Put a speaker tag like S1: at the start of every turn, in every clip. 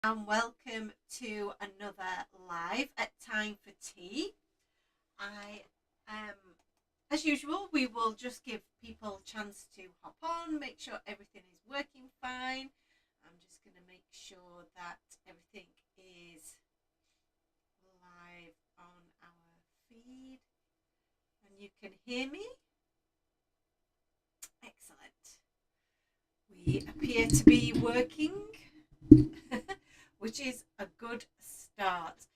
S1: and welcome to another live at Time for Tea. I as usual, we will just give people a chance to hop on, make sure everything is working fine. I'm just going to make sure that everything is live on our feed and you can hear me. Excellent. We appear to be working. Which is a good start.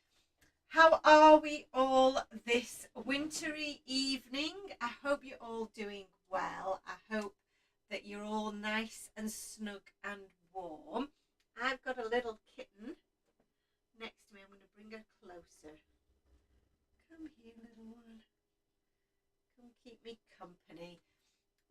S1: How are we all this wintry evening? I hope you're all doing well. I hope that you're all nice and snug and warm. I've got a little kitten next to me. I'm going to bring her closer. Come here, little one. Come keep me company.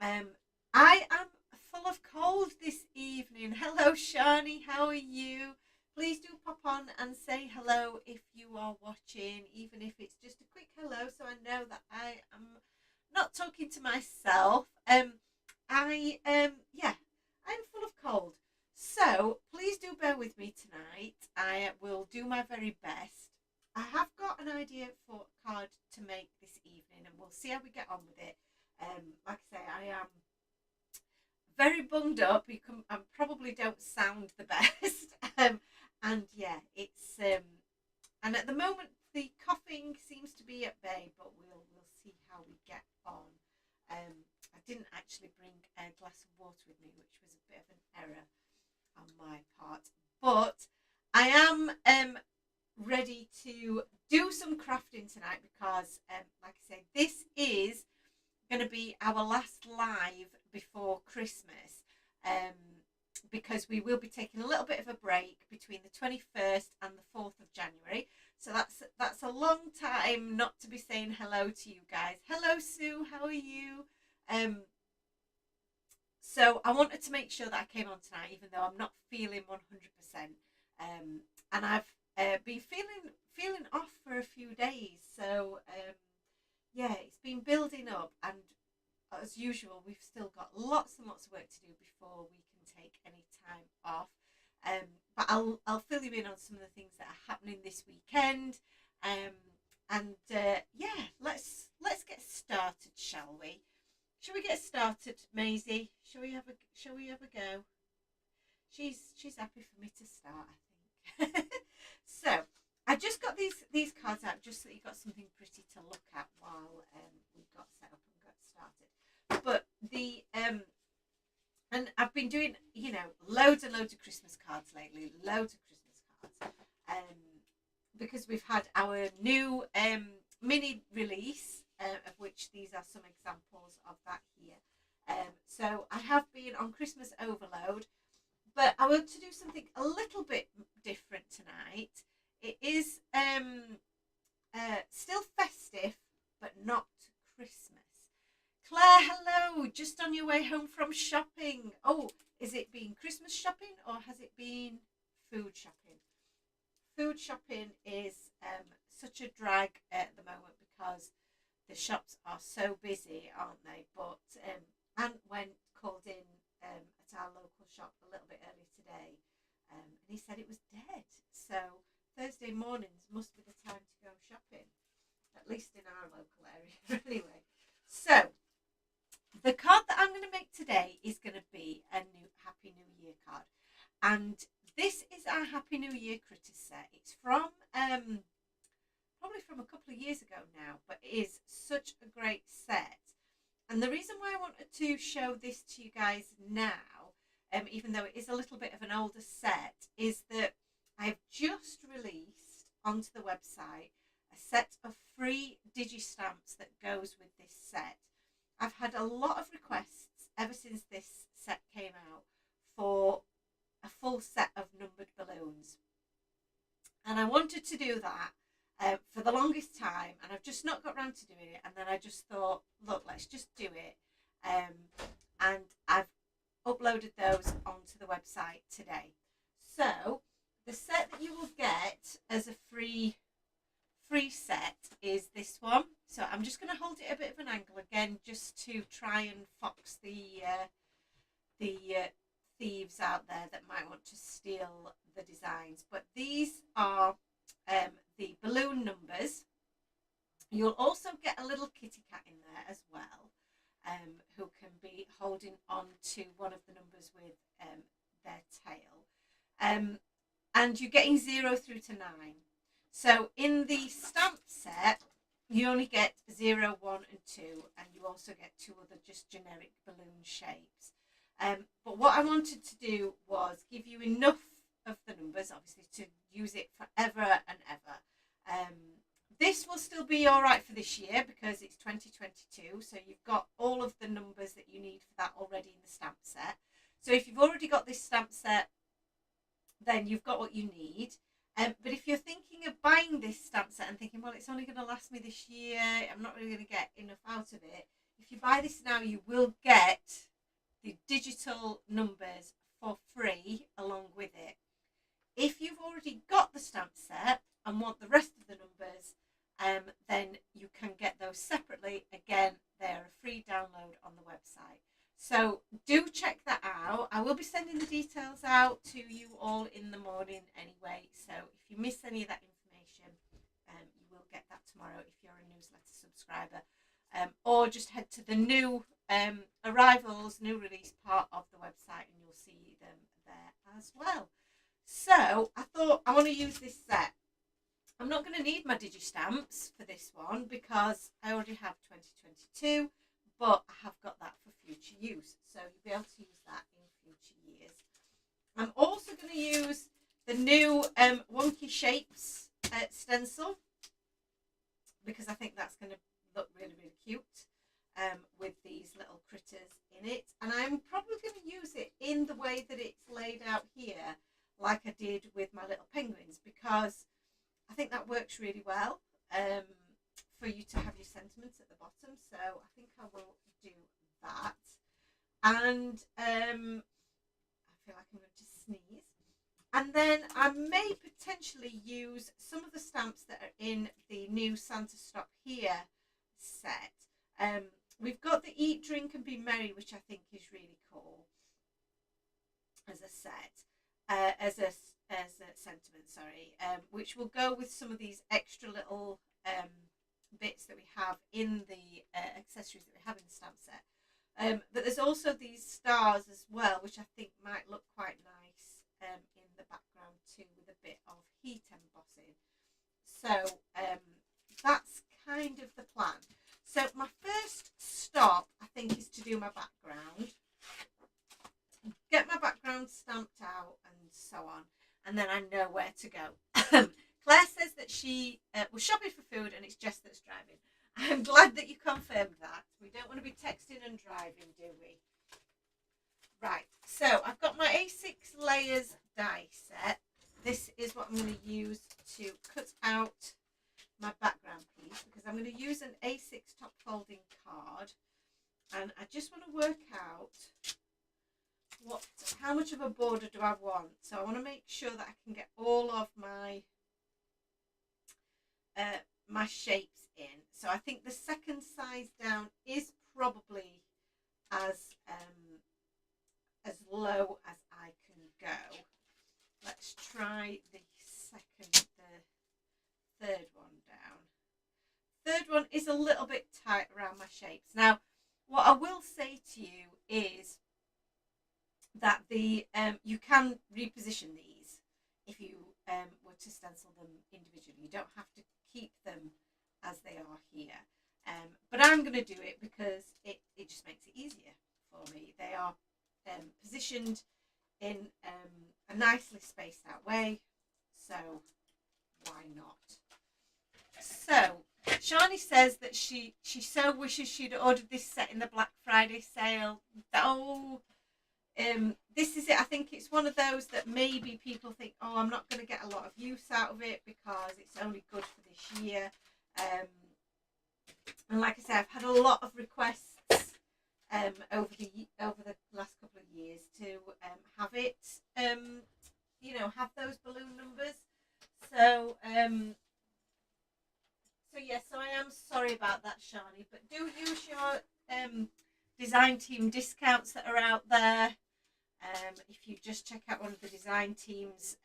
S1: I am full of cold this evening. Hello, Shani. How are you? Please do pop on and say hello if you are watching, even if it's just a quick hello, so I know that I am not talking to myself. I'm full of cold. So please do bear with me tonight. I will do my very best. I have got an idea for a card to make this evening, and we'll see how we get on with it. Like I say, I am very bunged up. I probably don't sound the best. And yeah, it's and at the moment the coughing seems to be at bay, but we'll see how we get on. I didn't actually bring a glass of water with me, which was a bit of an error on my part. But I am ready to do some crafting tonight because, like I say, this is going to be our last live before Christmas. Because we will be taking a little bit of a break between the 21st and the 4th of January. So that's a long time not to be saying hello to you guys. Hello, Sue. How are you? So I wanted to make sure that I came on tonight, even though I'm not feeling 100%. And I've been feeling off for a few days. So yeah, it's been building up, and as usual, we've still got lots and lots of work to do before we can take any time off. But I'll fill you in on some of the things that are happening this weekend. Yeah, let's get started, shall we? Shall we get started, Maisie? Shall we have a go? She's happy for me to start, I think. So I just got these cards out just so that you got something pretty to look at while we got set up and got started. But and I've been doing, loads and loads of Christmas cards lately, because we've had our new mini release, of which these are some examples of that here. So I have been on Christmas overload, but I want to do something a little bit different tonight. It is still festive, but not Christmas. Claire, hello, just on your way home from shopping. Oh, is it been Christmas shopping or has it been food shopping? Food shopping is such a drag at the moment because the shops are so busy, aren't they? But Ant called in at our local shop a little bit early today, and he said it was dead. So Thursday mornings must be the time to go shopping, at least in our local area anyway. So the card that I'm going to make today is going to be a new Happy New Year card. And this is our Happy New Year critter set. It's from, probably from a couple of years ago now, but it is such a great set. And the reason why I wanted to show this to you guys now, even though it is a little bit of an older set, is that I've just released onto the website a set of free digistamps that goes with this set. I've had a lot of requests ever since this set came out for a full set of numbered balloons. And I wanted to do that for the longest time, and I've just not got around to doing it. And then I just thought, look, let's just do it. And I've uploaded those onto the website today. So the set that you will get as a free set is this one. So I'm just going to hold it a bit of an angle again, just to try and fox the thieves out there that might want to steal the design. designs, but these are the balloon numbers. You'll also get a little kitty cat in there as well, who can be holding on to one of the numbers with their tail. And you're getting 0 through to 9. So in the stamp set, you only get 0, 1 and 2, and you also get 2 other just generic balloon shapes. But what I wanted to do was give you enough of the numbers, obviously, to use it forever and ever. This will still be all right for this year because it's 2022, so you've got all of the numbers that you need for that already in the stamp set. So if you've already got this stamp set, then you've got what you need. But if you're thinking of buying this stamp set and thinking, well, it's only going to last me this year, I'm not really going to get enough out of it, if you buy this now, you will get the digital numbers for free along with it. If you've already got the stamp set and want the rest of the numbers, then you can get those separately. Again, they're a free download on the website. So do check that out. I will be sending the details out to you all in the morning anyway. So if you miss any of that information, you will get that tomorrow if you're a newsletter subscriber. Or just head to the new arrivals, new release part of the website and you'll see them there as well. So I thought I want to use this set. I'm not going to need my digi-stamps for this one because I already have 2022, but I have got that for future use. So you'll be able to use that in future years. I'm also going to use the new Wonky Shapes stencil because I think that's going to look really, really cute with these little critters in it. And I'm probably going to use it in the way that it's laid out here, like I did with my little penguins, because I think that works really well for you to have your sentiments at the bottom. So I think I will do that. And I feel like I'm going to sneeze. And then I may potentially use some of the stamps that are in the new Santa Stop Here set. We've got the Eat, Drink and Be Merry, which I think is really cool as a set, as a sentiment, sorry, which will go with some of these extra little bits that we have in the accessories that we have in the stamp set. But there's also these stars as well, which I think might look quite nice in the background too, with a bit of heat embossing. So that's kind of the plan. So my first stop, I think, is to do my background, get my background stamped out and so on, and then I know where to go. Claire says that she was shopping for food and it's Jess that's driving. I'm glad that you confirmed that. We don't want to be texting and driving, do we? Right, so I've got my A6 layers die set. This is what I'm going to use to cut out my background piece, because I'm going to use an A6 top folding card, and I just want to work out how much of a border do I want. So I want to make sure that I can get all of my my shapes in. So I think the second size down is probably as low as I can go. Let's try the third one down. Third one is a little bit tight around my shapes. Now, what I will say to you is that the you can reposition these if you were to stencil them individually. You don't have to keep them as they are here. But I'm going to do it because it just makes it easier for me. They are positioned in a nicely spaced out way, so why not? So Shani says that she so wishes she'd ordered this set in the Black Friday sale. Oh, this is it. I think it's one of those that maybe people think, oh, I'm not going to get a lot of use out of it because it's only good for this year. And like I said, I've had a lot of requests over the last couple of years to have it, have those balloon numbers. So so I am sorry about that, Shani, but do use your design team discounts that are out there. If you just check out one of the design teams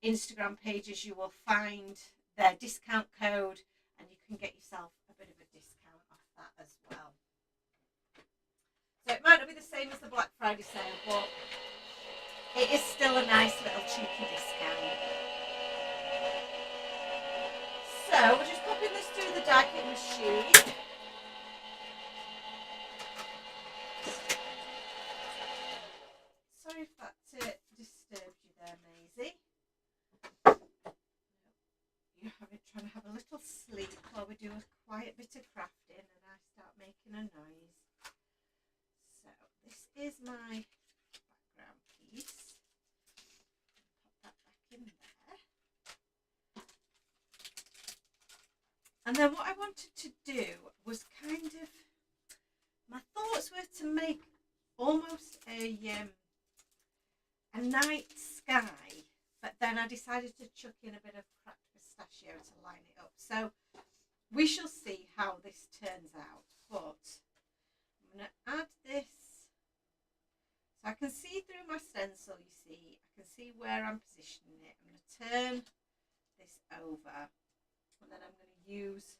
S1: Instagram pages, you will find their discount code, and you can get yourself a bit of a discount off that as well. So it might not be the same as the Black Friday sale, but it is still a nice little cheeky discount. So we're just popping this through the die cut machine. Sorry if that disturbed you there, Maisie. You're trying to have a little sleep while we do a quiet bit of crafting and I start making a noise. So this is my background piece. Pop that back in there. And then what I wanted to do was kind of, my thoughts were to make almost a night sky, but then I decided to chuck in a bit of cracked pistachio to line it up. So we shall see how this turns out, but I'm going to add this so I can see through my stencil, you see, I can see where I'm positioning it. I'm going to turn this over and then I'm going to use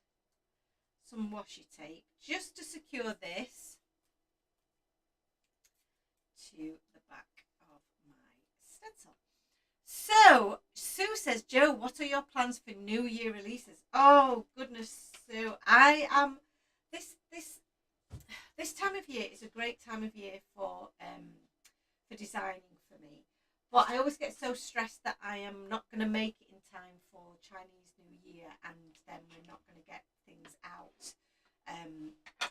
S1: some washi tape just to secure this to the back of my stencil. So Sue says, Jo, what are your plans for New Year releases? Oh goodness, Sue, I am this time of year is a great time of year for designing for me, but I always get so stressed that I am not going to make it in time for Chinese New Year, and then we're not going to get things out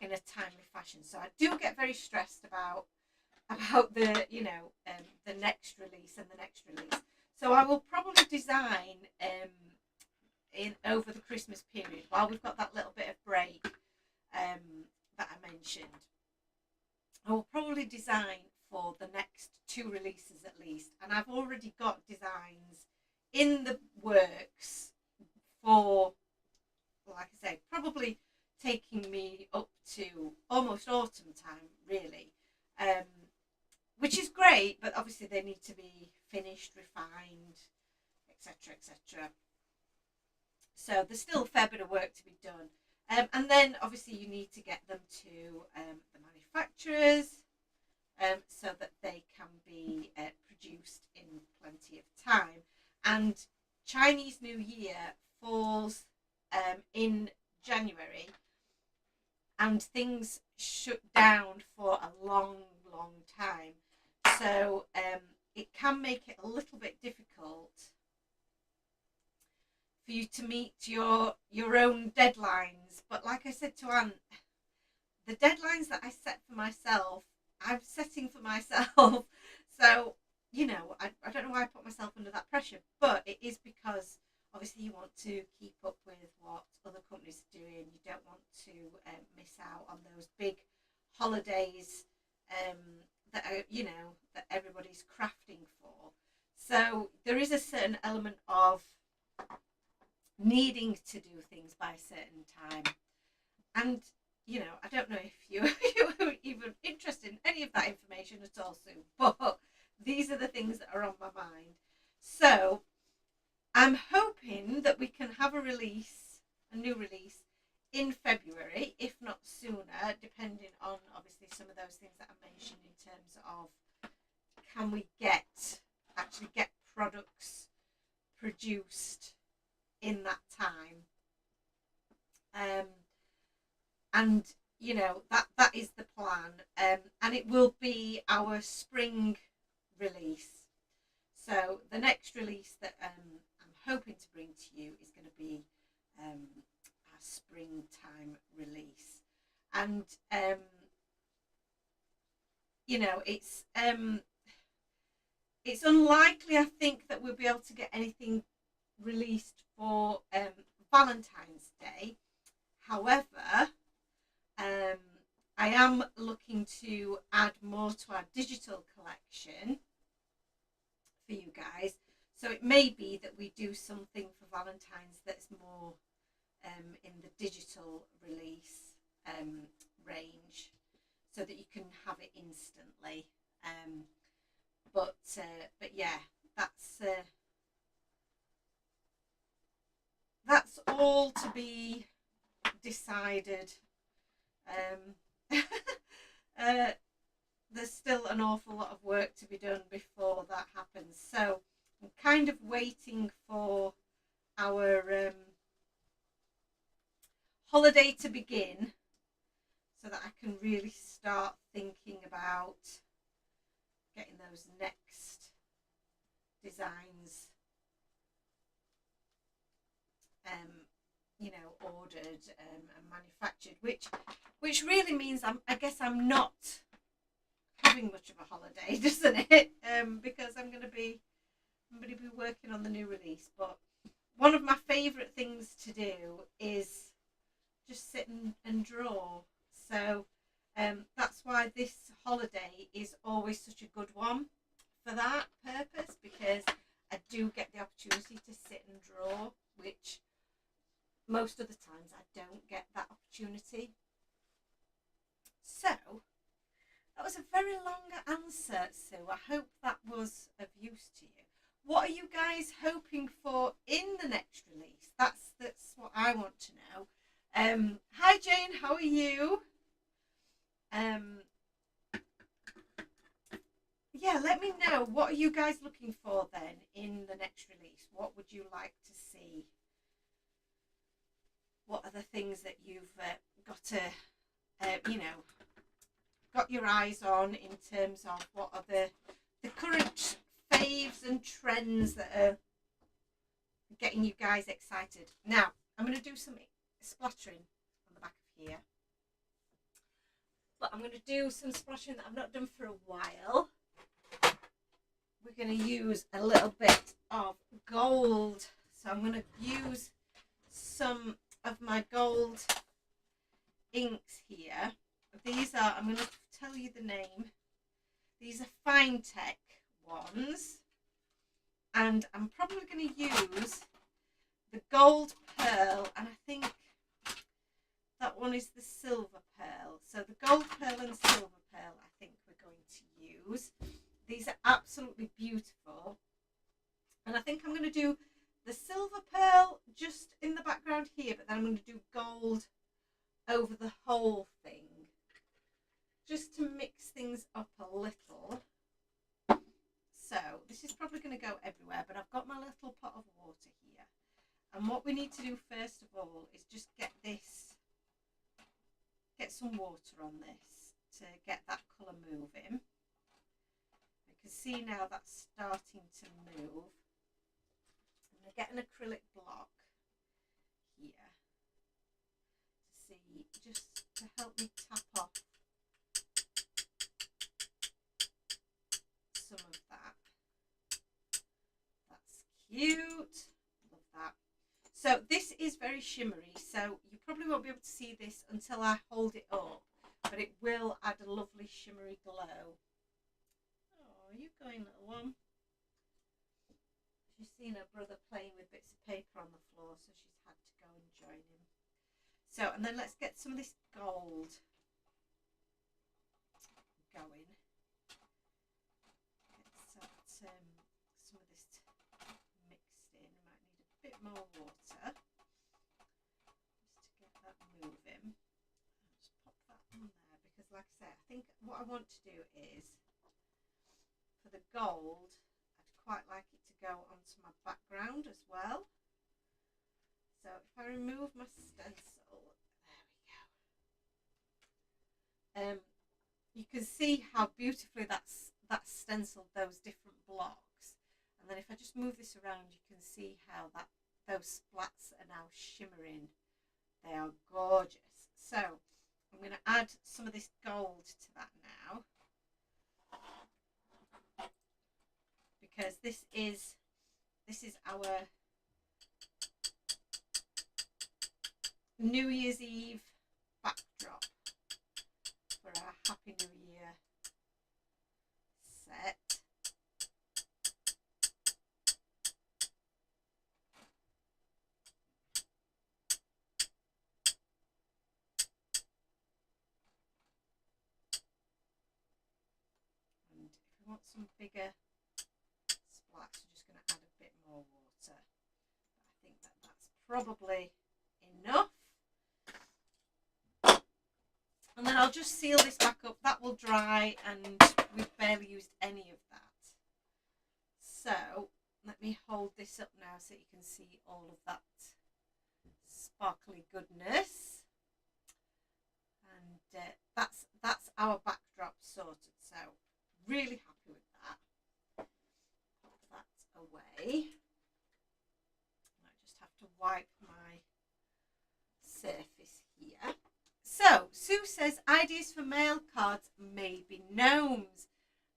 S1: in a timely fashion. So I do get very stressed about the the next release and the next release. So I will probably design in over the Christmas period while we've got that little bit of break that I mentioned. I will probably design for the next 2 releases at least, and I've already got designs in the works for, like I say, probably taking me up to almost autumn time, really, which is great, but obviously they need to be finished, refined, etc, etc. So there's still a fair bit of work to be done, and then obviously you need to get them to the manufacturers so that they can be produced in plenty of time. And Chinese New Year falls in January, and things shut down for a long time, so it can make it a little bit difficult for you to meet your own deadlines. But like I said to Anne, the deadlines that I set for myself, I'm setting for myself. So, you know, I don't know why I put myself under that pressure, but it is because obviously you want to keep up with what other companies are doing. You don't want to miss out on those big holidays that are, that everybody's crafting for. So there is a certain element of needing to do things by a certain time. And I don't know if you're even interested in any of that information at all, Sue, but these are the things that are on my mind. So I'm hoping that we can have a new release in February, if not sooner, depending on obviously some of those things that I mentioned in terms of can we actually get products produced in that time. And that is the plan, and it will be our spring release. So the next release that I'm hoping to bring to you is going to be our springtime release. And it's unlikely, I think, that we'll be able to get anything released for Valentine's Day. However, I am looking to add more to our digital collection for you guys. So it may be that we do something for Valentine's that's more in the digital release range, so that you can have it instantly. But yeah, that's be decided. There's still an awful lot of work to be done before that happens. So I'm kind of waiting for our holiday to begin so that I can really start thinking about getting those next designs ordered and manufactured, which really means I guess I'm not having much of a holiday, doesn't it? Because I'm going to be working on the new release. But one of my favourite things to do is just sit and draw. So that's why this holiday is always such a good one for that purpose, because I do get the opportunity to sit and draw, which most of the times I don't get that opportunity. So that was a very long answer, Sue. I hope that was of use to you. What are you guys hoping for in the next release? That's what I want to know. Hi Jane, how are you? Yeah, let me know. What are you guys looking for then in the next release? What would you like to see? What are the things that you've got to, got your eyes on in terms of what are the current faves and trends that are getting you guys excited? Now, I'm going to do some splattering on the back of here. But I'm going to do some splattering that I've not done for a while. We're going to use a little bit of gold. So I'm going to use some of my gold inks here. These are, I'm going to tell you the name. These are Fine Tech ones. And I'm probably going to use the gold pearl, and I think that one is the silver pearl. So the gold pearl and silver pearl I think we're going to use. These are absolutely beautiful. And I think I'm going to do the silver pearl just in the background here, but then I'm going to do gold over the whole thing, just to mix things up a little. So this is probably going to go everywhere, but I've got my little pot of water here. And what we need to do first of all is just get some water on this to get that colour moving. You can see now that's starting to move. I'm going to get an acrylic block here to see, just to help me tap off some of that. That's cute. Love that. So this is very shimmery, so you probably won't be able to see this until I hold it up, but it will add a lovely shimmery glow. Oh, you going, little one? She's seen her brother playing with bits of paper on the floor, so she's had to go and join him. So, and then let's get some of this gold going. Let's some of this mixed in. We might need a bit more water just to get that moving. I'll just pop that on there because, like I say, I think what I want to do is, for the gold, I'd quite like it to go onto my background as well. So if I remove my stencil, there we go. You can see how beautifully that's stenciled those different blocks. And then if I just move this around, you can see how those splats are now shimmering. They are gorgeous. So I'm going to add some of this gold to that now, because this is our New Year's Eve backdrop for our Happy New Year set. And if we want some bigger splats, we're just going to add a bit more water. But I think that's probably enough. I'll just seal this back up. That will dry, and we've barely used any of that. So let me hold this up now so you can see all of that sparkly goodness. And that's our backdrop sorted. So really happy with that. Pop that away. I just have to wipe my surface here. So Sue says ideas for mail cards, maybe gnomes.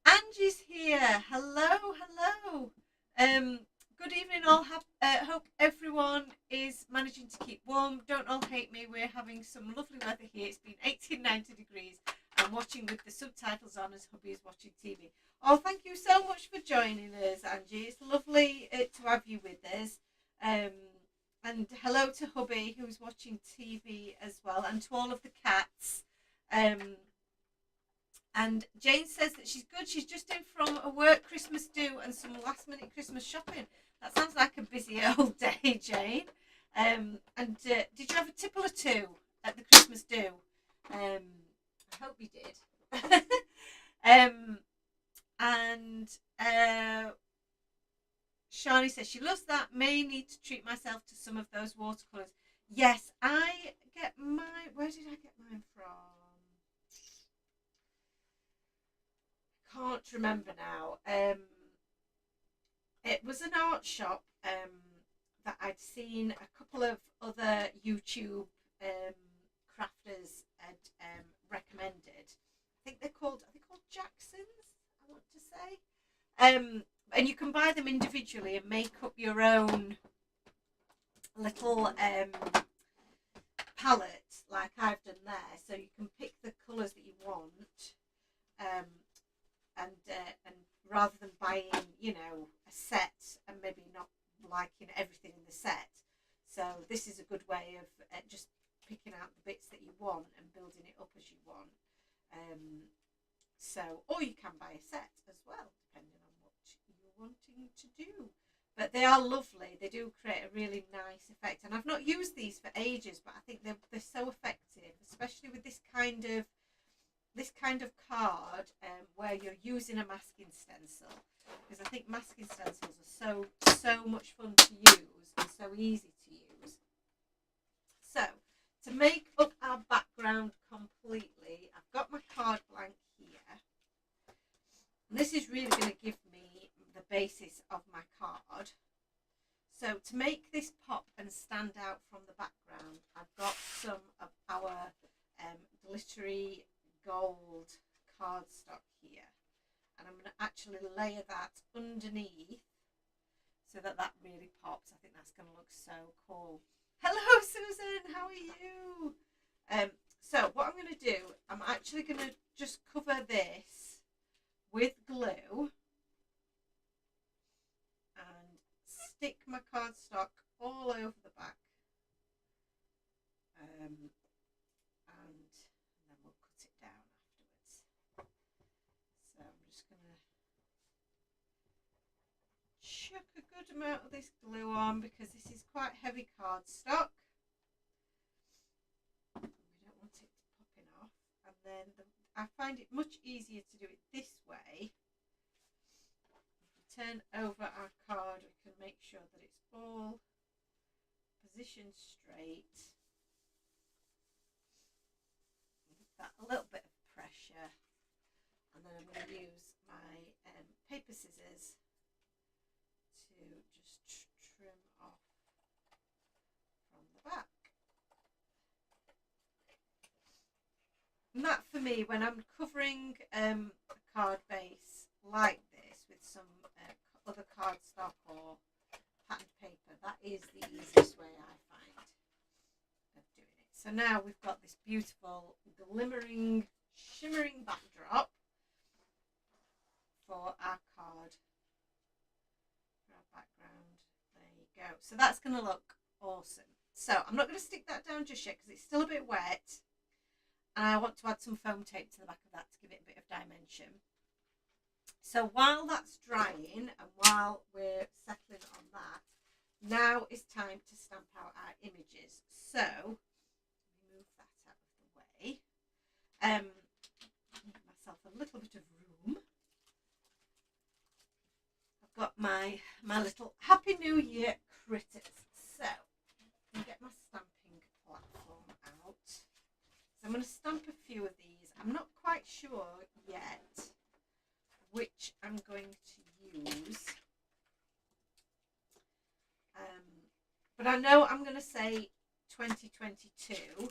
S1: Angie's here. Hello, hello. Good evening all. Hope everyone is managing to keep warm. Don't all hate me. We're having some lovely weather here. It's been 18, 19 degrees. I'm watching with the subtitles on as hubby is watching TV. Oh, thank you so much for joining us, Angie. It's lovely to have you with us. And hello to hubby who's watching TV as well, and to all of the cats. And Jane says that she's good. She's just in from a work Christmas do and some last minute Christmas shopping. That sounds like a busy old day, Jane. And did you have a tipple or two at the Christmas do? I hope you did. And Shani says she loves that. May need to treat myself to some of those watercolours. Yes, I get mine. Where did I get mine from? Can't remember now. It was an art shop that I'd seen a couple of other YouTube crafters had recommended. I think they're called Jacksons, I want to say. And you can buy them individually and make up your own little palette like I've done there. So you can pick the colours that you want. And rather than buying, a set and maybe not liking everything in the set. So this is a good way of just picking out the bits that you want and building it up as you want. Or you can buy a set as well, depending on what you're wanting to do. But they are lovely. They do create a really nice effect. And I've not used these for ages, but I think they're so effective, especially with this kind of card where you're using a masking stencil, because I think masking stencils are so much fun to use and so easy to use. So to make up our background completely, I've got my card blank here, and this is really going to give me the basis of my card. So to make this pop and stand out from the background, I've got some of our glittery gold cardstock here, and I'm going to actually layer that underneath so that really pops. I think that's going to look so cool. Hello Susan, how are you? So what I'm going to do, I'm actually going to just cover this with glue and stick my cardstock all over the back, and then we'll cut it down afterwards. So I'm just going to chuck a good amount of this glue on, because this is quite heavy cardstock. We don't want it popping off. And then I find it much easier to do it this way. If we turn over our card, we can make sure that it's all positioned straight. Give that a little bit of pressure, and then I'm going to use my paper scissors to just trim off from the back. And that for me, when I'm covering a card base like this with some other cardstock or patterned paper, that is the easiest way I find of doing it. So now we've got this beautiful glimmering, shimmering backdrop for our card, for our background. There you go. So that's going to look awesome. So I'm not going to stick that down just yet because it's still a bit wet, and I want to add some foam tape to the back of that to give it a bit of dimension. So while that's drying and while we're settling on that, now it's time to stamp out our images. So move that out of the way. Give myself a little bit of room. I've got my little Happy New Year critters. So I'm going to get my stamping platform out. So I'm going to stamp a few of these. I'm not quite sure yet which I'm going to use. But I know I'm going to say 2022,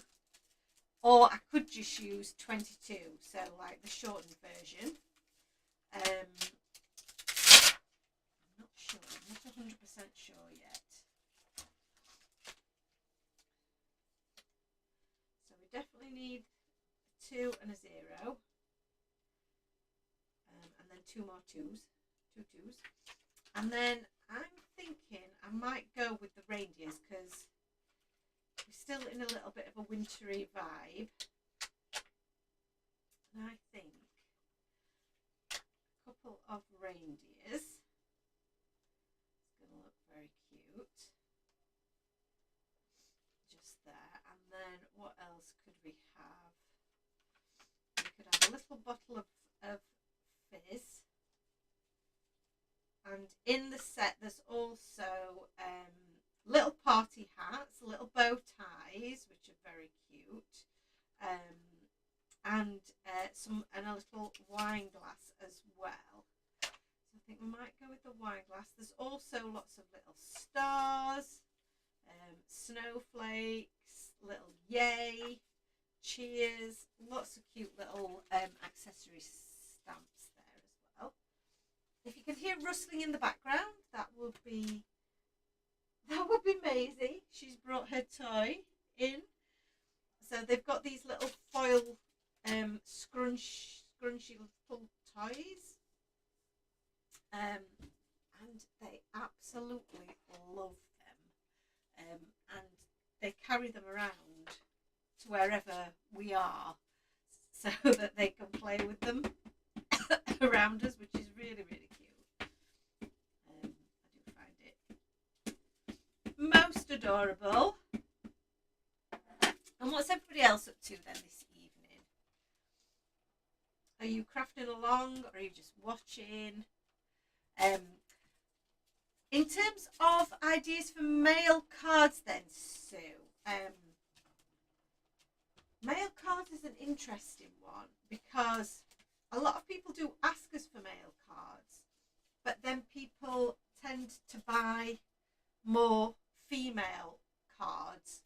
S1: or I could just use 22, so like the shortened version. I'm not sure, I'm not 100% sure yet. So we definitely need a 2 and a 0, and then 2 more 2s, 2 2s, and then I'm thinking I might go with the reindeers because we're still in a little bit of a wintry vibe. And I think a couple of reindeers. It's going to look very cute. Just there. And then what else could we have? We could have a little bottle of fizz. And in the set, there's also little party hats, little bow ties, which are very cute, and a little wine glass as well. So I think we might go with the wine glass. There's also lots of little stars, snowflakes, little yay, cheers, lots of cute little accessory stamps there as well. If you can hear rustling in the background, that would be Maisie. She's brought her toy in. So they've got these little foil scrunchy little toys. And they absolutely love them. And they carry them around to wherever we are so that they can play with them around us, which is really, really cute. I do find it most adorable. And what's everybody else up to then this evening? Are you crafting along, or are you just watching? In terms of ideas for mail cards then, Sue, mail cards is an interesting one because a lot of people do ask us for mail cards, but then people tend to buy more female cards.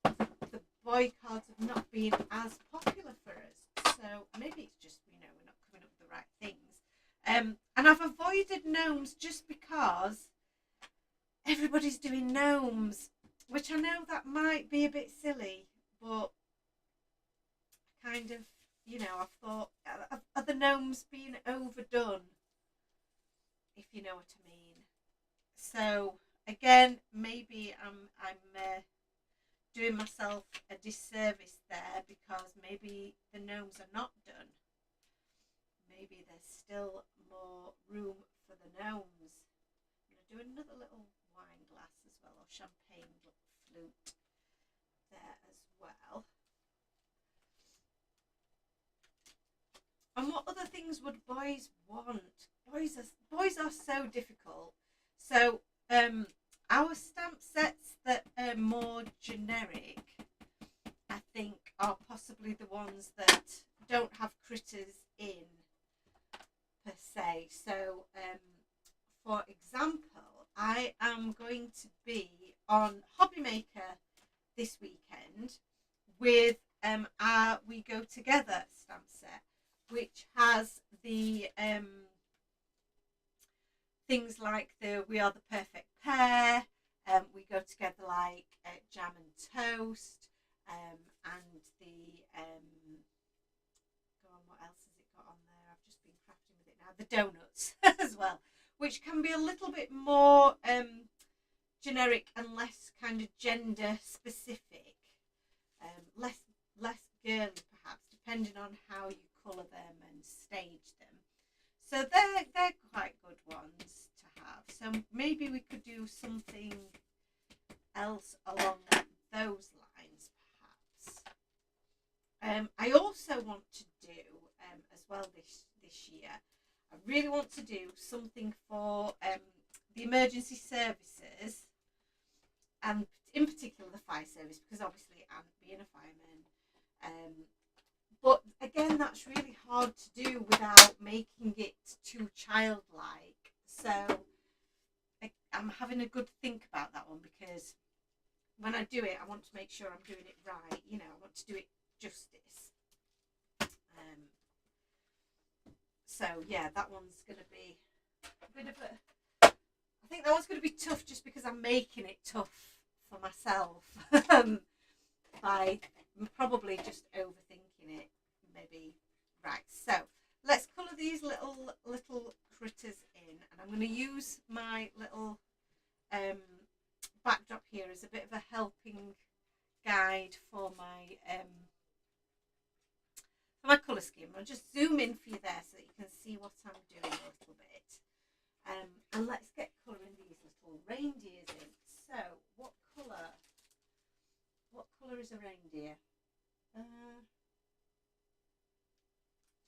S1: The boy cards have not been as popular for us, so maybe it's just, we're not coming up with the right things. And I've avoided gnomes just because everybody's doing gnomes, which I know that might be a bit silly, but kind of, I've thought, are the gnomes being overdone, if you know what I mean? So again, maybe I'm doing myself a disservice there because maybe the gnomes are not done. Maybe there's still more room for the gnomes. I'm going to do another little wine glass as well, or champagne flute there as well. And what other things would boys want? Boys are so difficult. So our stamp sets that are more generic, I think, are possibly the ones that don't have critters in per se. So for example, I am going to be on Hobby Maker this weekend with our We Go Together stamp set, which has the things like the We Are the Perfect Pair, We Go Together like Jam and Toast, and the go on, what else has it got on there? I've just been crafting with it now. The donuts as well, which can be a little bit more generic and less kind of gender specific, less girly perhaps, depending on how you colour them and stage them. So they're quite good ones to have. So maybe we could do something else along those lines, perhaps. I also want to do as well this year. I really want to do something for the emergency services, and in particular the fire service, because obviously I'm being a fireman. But again, that's really hard to do without making it too childlike. So I'm having a good think about that one, because when I do it, I want to make sure I'm doing it right. You know, I want to do it justice. So yeah, that one's going to be a bit of a... I think that one's going to be tough, just because I'm making it tough for myself. By probably just overthinking it, maybe. Right, so let's colour these little critters in, and I'm going to use my little backdrop here as a bit of a helping guide for my colour scheme. I'll just zoom in for you there so that you can see what I'm doing a little bit. And let's get colouring these little reindeers in. So what colour is a reindeer?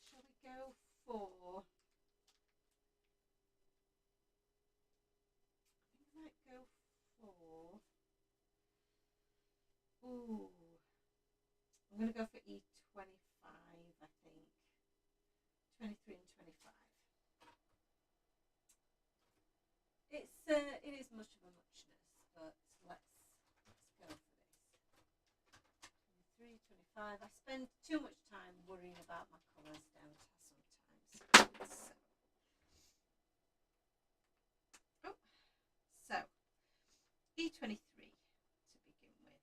S1: Shall we go for... I might go for... Ooh. I'm going to go for E25, I think. 23 and 25. It is much of a muchness, but let's go for this. 23, 25. I spend too much time worrying about my colours, don't I, sometimes? So E23 to begin with.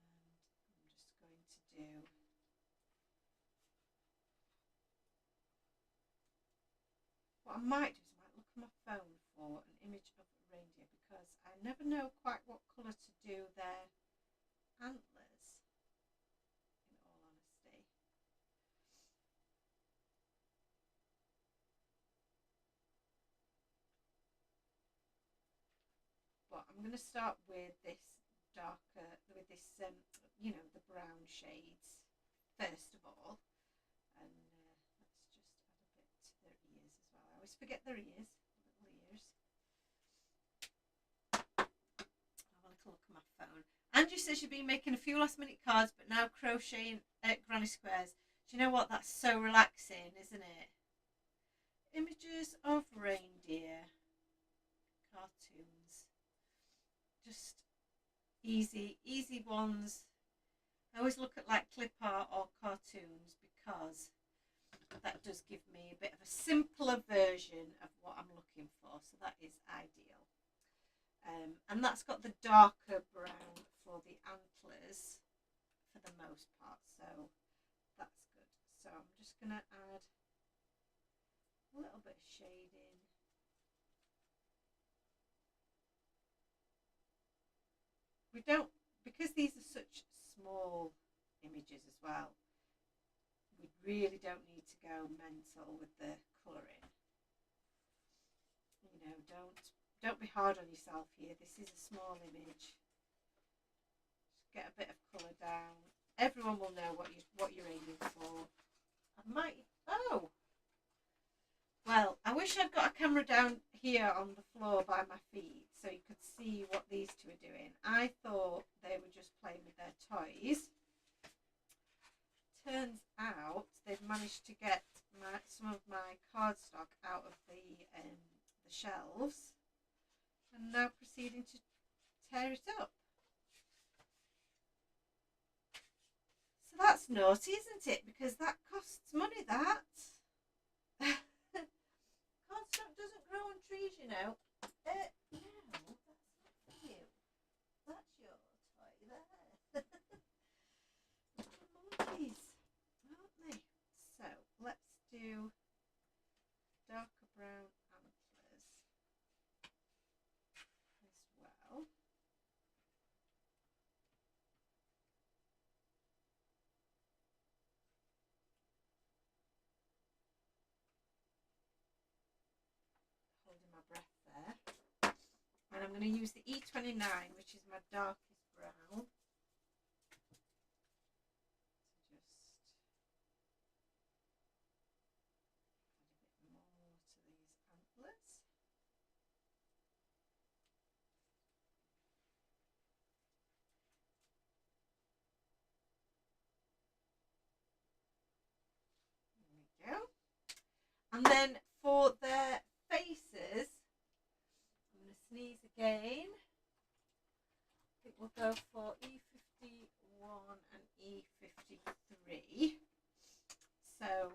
S1: And I'm just going to do... What I might do is I might look at my phone for an image of a reindeer, because I never know quite what colour to do their antlers, in all honesty. But I'm going to start with this darker, with this, you know, the brown shades first of all. And let's just add a bit to their ears as well. I always forget their ears, little ears. I'll have a little look at my phone. Andrew says you've been making a few last minute cards, but now crocheting granny squares. Do you know what? That's so relaxing, isn't it? Images of reindeer cartoons. Just easy ones. I always look at like clip art or cartoons, because that does give me a bit of a simpler version of what I'm looking for. So that is ideal. And that's got the darker brown for the antlers for the most part. So that's good. So I'm just going to add a little bit of shading. We don't, because these are such small images as well, we really don't need to go mental with the colouring. You know, don't be hard on yourself here. This is a small image. Just get a bit of colour down. Everyone will know what you're aiming for. I might... Oh! Well, I wish I'd got a camera down here on the floor by my feet so you could see what these two are doing. I thought they were just playing with their toys. Turns out they've managed to get some of my cardstock out of the shelves, and now proceeding to tear it up. So that's naughty, isn't it? Because that costs money, that. Cardstock doesn't grow on trees, you know. No, that's not for you. That's your toy there. Monkeys, aren't they? So let's do darker brown antlers as well. Holding my breath there. And I'm going to use the E29, which is my darkest brown. And then for their faces, I'm going to sneeze again. I think we'll go for E51 and E53. So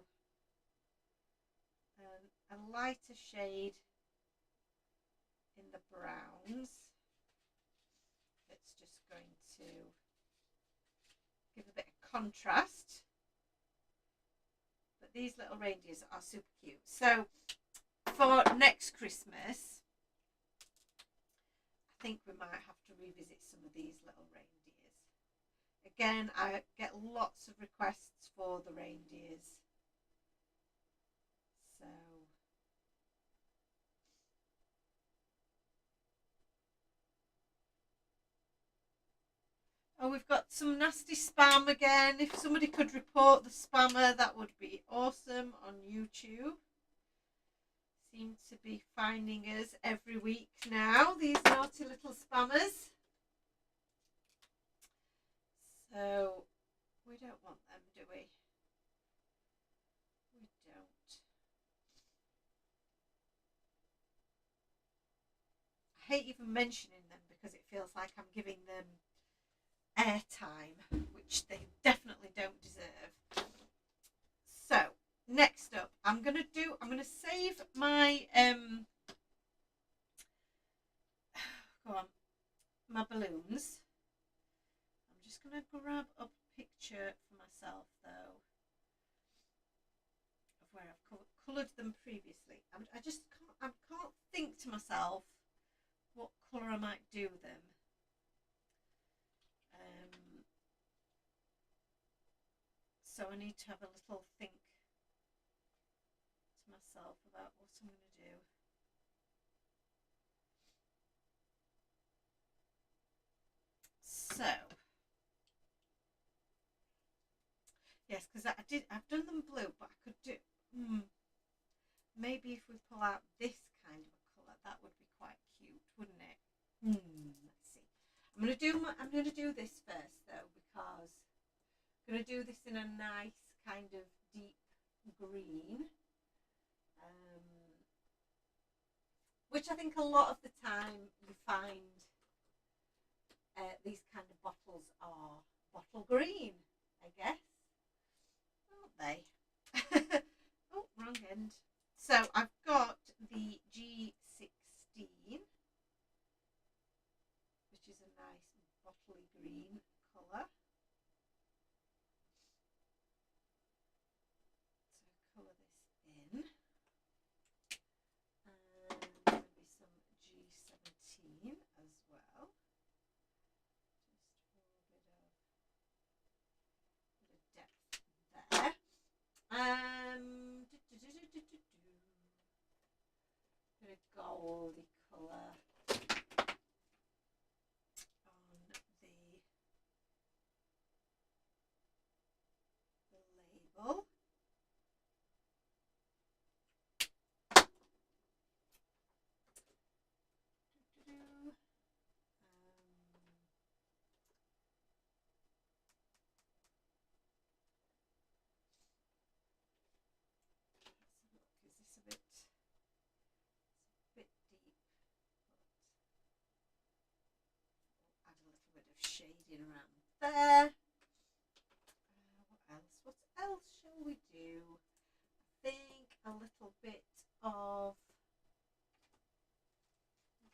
S1: a lighter shade in the browns. It's just going to give a bit of contrast. But these little reindeers are super cute. So for next Christmas, I think we might have to revisit some of these little reindeers. Again, I get lots of requests for the reindeers. So oh, we've got some nasty spam again. If somebody could report the spammer, that would be awesome on YouTube. Seem to be finding us every week now, these naughty little spammers. So we don't want them, do we? We don't. I hate even mentioning them because it feels like I'm giving them airtime, which they definitely don't deserve. So next up, I'm gonna save my my balloons. I'm just gonna grab a picture for myself though of where I've coloured them previously. I can't think to myself what colour I might do them. So I need to have a little think to myself about what I'm going to do. So yes, because I've done them blue, but I could do maybe if we pull out this kind of a colour, that would be quite cute, wouldn't it? Let's see. I'm going to do this first though, because I'm going to do this in a nice kind of deep green, which I think a lot of the time you find these kind of bottles are bottle green, I guess, aren't they? Oh, wrong end. So I've got the G16, which is a nice bottle green colour. So colour this in. And maybe some G17 as well. Just for a bit of depth there. Bit of goldy colour on the label. Shading around there. What else shall we do? I think a little bit of,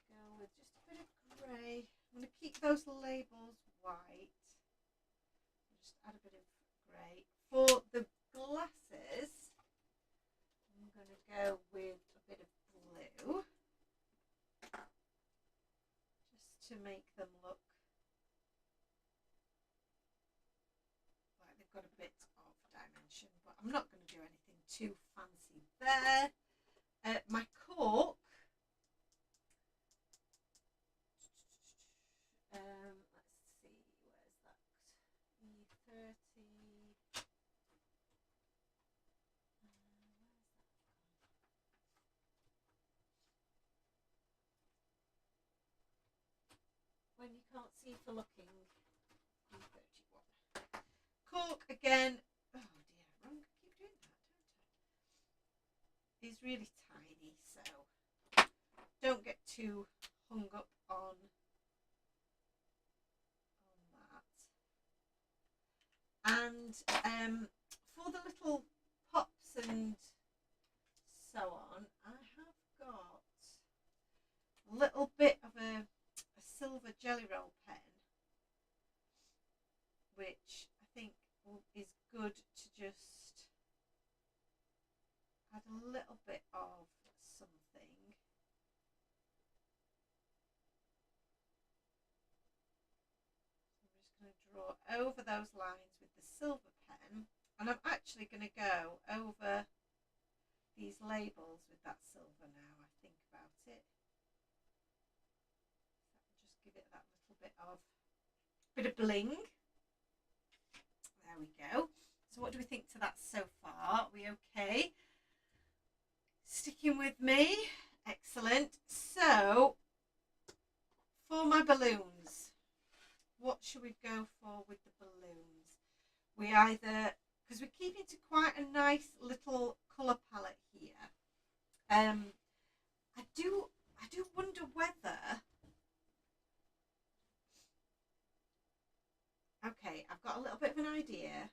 S1: go with just a bit of grey. I'm going to keep those labels white. Just add a bit of grey. For the glasses, I'm going to go with a bit of blue, just to make them look got a bit of dimension, but I'm not going to do anything too fancy there. My cork, when you can't see for looking. 31. Cork again. Oh dear, wrong. I keep doing that, don't I? Is really tiny, so don't get too hung up on that. And for the little pops and so on, I have got a little bit of a silver jelly roll pen, which I think is good to just add a little bit of something. I'm just going to draw over those lines with the silver pen, and I'm actually going to go over these labels with that silver now. I think about it. Just give it that little bit of bling. There we go. So what do we think to that so far? Are we okay? Sticking with me? Excellent. So for my balloons, what should we go for with the balloons? We either, because we're keeping to quite a nice little colour palette here. I do wonder whether, okay, I've got a little bit of an idea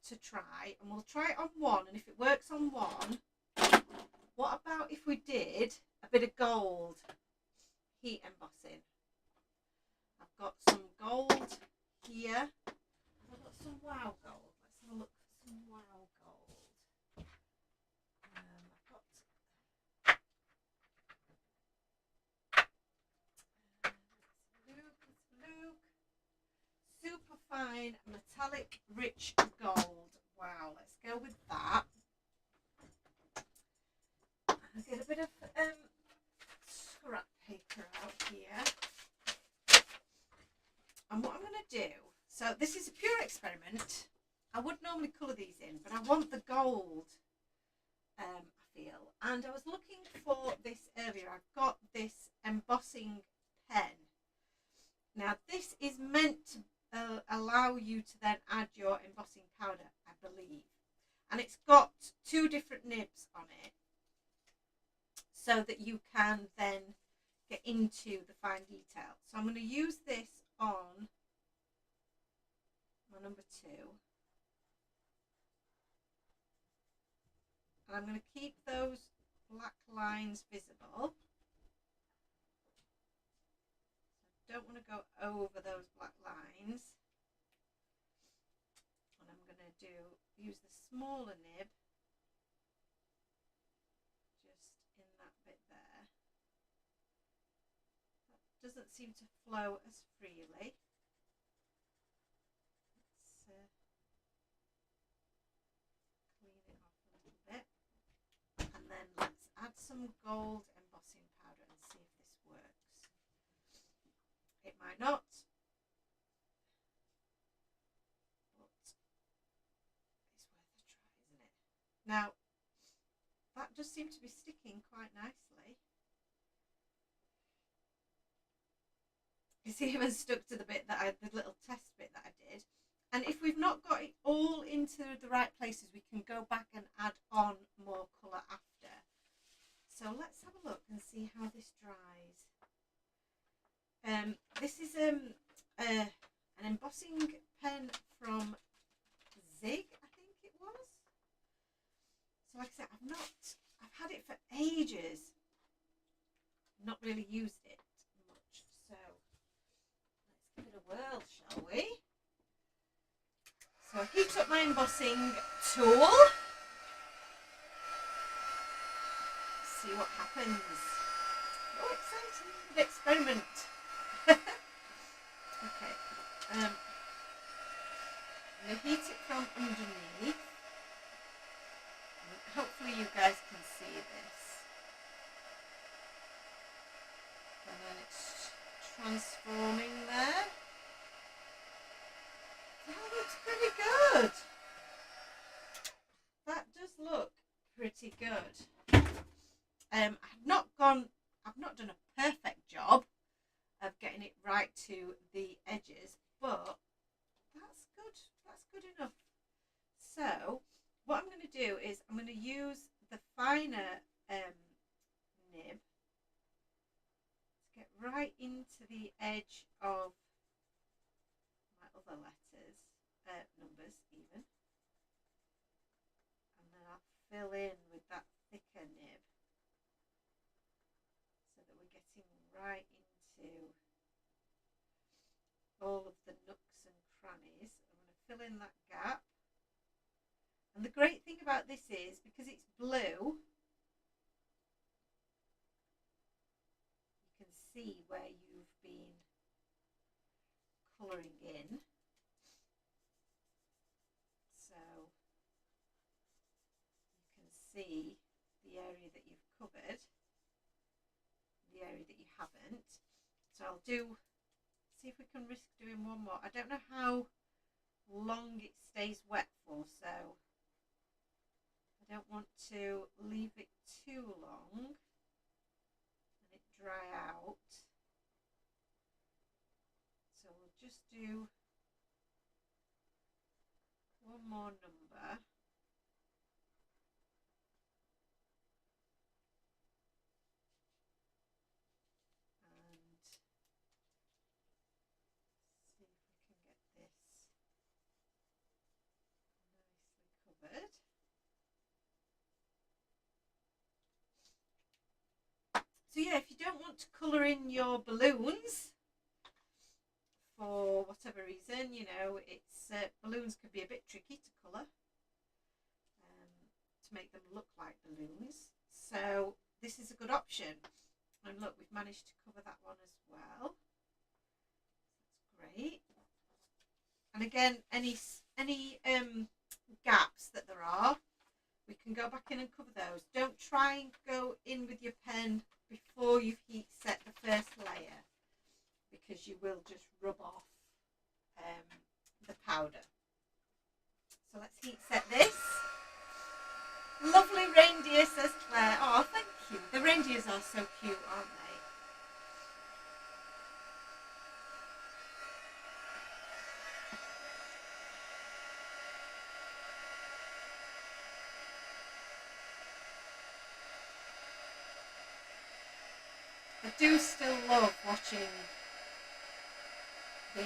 S1: to try, and we'll try it on one, and if it works on one, what about if we did a bit of gold heat embossing? I've got some gold here. I've got some wow gold. Let's have a look for some wow gold. I've got Luke. Super fine metallic rich gold. Wow, let's go with that. I'll get a bit of scrap paper out here. And what I'm going to do, so this is a pure experiment. I would normally colour these in, but I want the gold, I feel. And I was looking for this earlier. I've got this embossing pen. Now this is meant to allow you to then add your embossing powder, I believe. And it's got 2 different nibs on it, so that you can then get into the fine detail. So I'm going to use this on my number 2. And I'm going to keep those black lines visible. I don't want to go over those black lines. And I'm going to use the smaller nib just in that bit there. That doesn't seem to flow as freely. Let's clean it off a little bit. And then let's add some gold embossing powder and see if this works. It might not, but it's worth a try, isn't it? Now, that does seem to be sticking quite nicely. It's even stuck to the bit that the little test bit that I did. And if we've not got it all into the right places, we can go back and add on more colour after. So let's have a look and see how this dries. This is an embossing pen from Zig, I think it was. So like I said, I've had it for ages. Not really used it much. So let's give it a whirl, shall we? So I heat up my embossing tool. See what happens. Oh, exciting! An experiment. Okay, I'm going to heat it from underneath. Hopefully you guys can see this. And then it's transforming there. That looks pretty good. That does look pretty good. I've not done a perfect job of getting it right to the edges, but that's good. That's good enough. So what I'm going to do is I'm going to use the finer nib to get right into the edge of my other letters, numbers even, and then I'll fill in with that thicker nib so that we're getting right into all of the nooks and crannies. I'm going to fill in that gap. And the great thing about this is, because it's blue, you can see where you've been colouring in. So you can see the area that you've covered, the area that you haven't. So I'll see if we can risk doing one more. I don't know how long it stays wet for, so I don't want to leave it too long and it dry out. So we'll just do one more number. And see if we can get this nicely covered. So yeah, if you don't want to colour in your balloons for whatever reason, you know, it's balloons can be a bit tricky to colour, to make them look like balloons. So this is a good option. And look, we've managed to cover that one as well. That's great. And again, any gaps that there are, we can go back in and cover those. Don't try and go in with your pen before you've heat set the first layer, because you will just rub off the powder. So let's heat set this. Lovely reindeer, says Claire. Oh, thank you. The reindeers are so cute, aren't they? I do still love watching the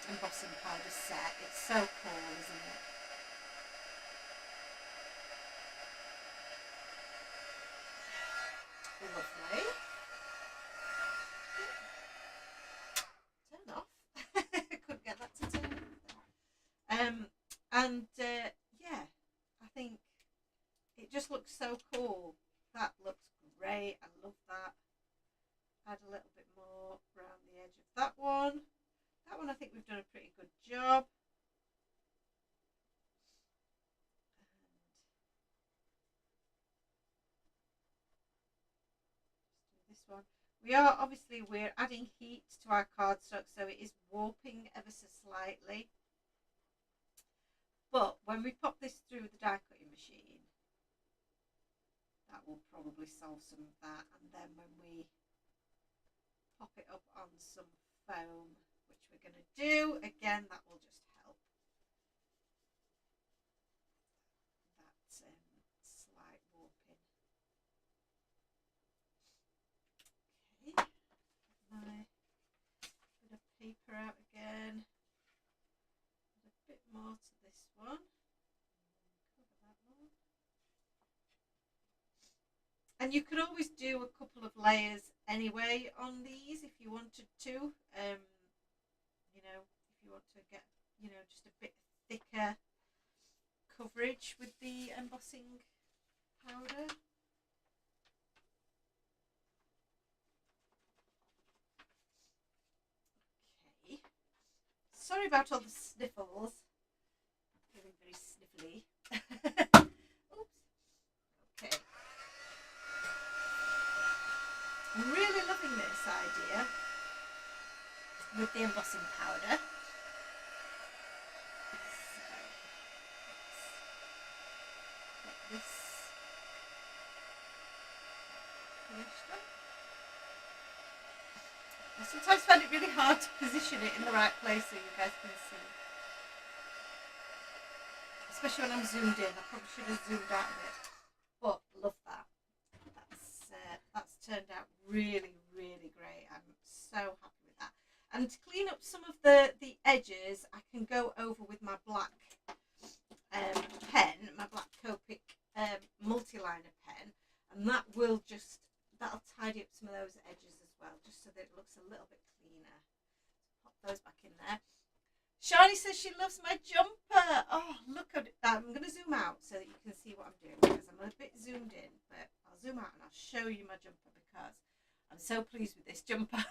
S1: embossing powder set. It's so cool, isn't it? Lovely. Turn off. Couldn't get that to turn off there. Yeah, I think it just looks so cool. That looks great. I love that. Add a little bit more around the edge of that one. That one I think we've done a pretty good job. And this one. We're adding heat to our cardstock, so it is warping ever so slightly. But when we pop this through the die cutting machine, that will probably solve some of that. And then when we pop it up on some foam, which we're going to do, again, that will just help that slight warping. Okay, get my bit of paper out again. Add a bit more to this one. Cover that one. And you could always do a couple of layers anyway on these if you wanted to. You know, if you want to get, you know, just a bit thicker coverage with the embossing powder. Okay. Sorry about all the sniffles. Feeling very sniffly. Oops. Okay. I'm really loving this idea with the embossing powder. So let's get this finished up. I sometimes find it really hard to position it in the right place so you guys can see. Especially when I'm zoomed in. I probably should have zoomed out a bit. But love that. That's turned out really, really great. I'm so happy with that. And to clean up some of the edges, I can go over with my black pen, my black Copic multi-liner pen, and that'll tidy up some of those edges as well, just so that it looks a little bit cleaner. Pop those back in there. Shani says she loves my jumper. Oh, look at it. I'm going to zoom out so that you can see what I'm doing, because I'm a bit zoomed in, but I'll zoom out and I'll show you my jumper because I'm so pleased with this jumper.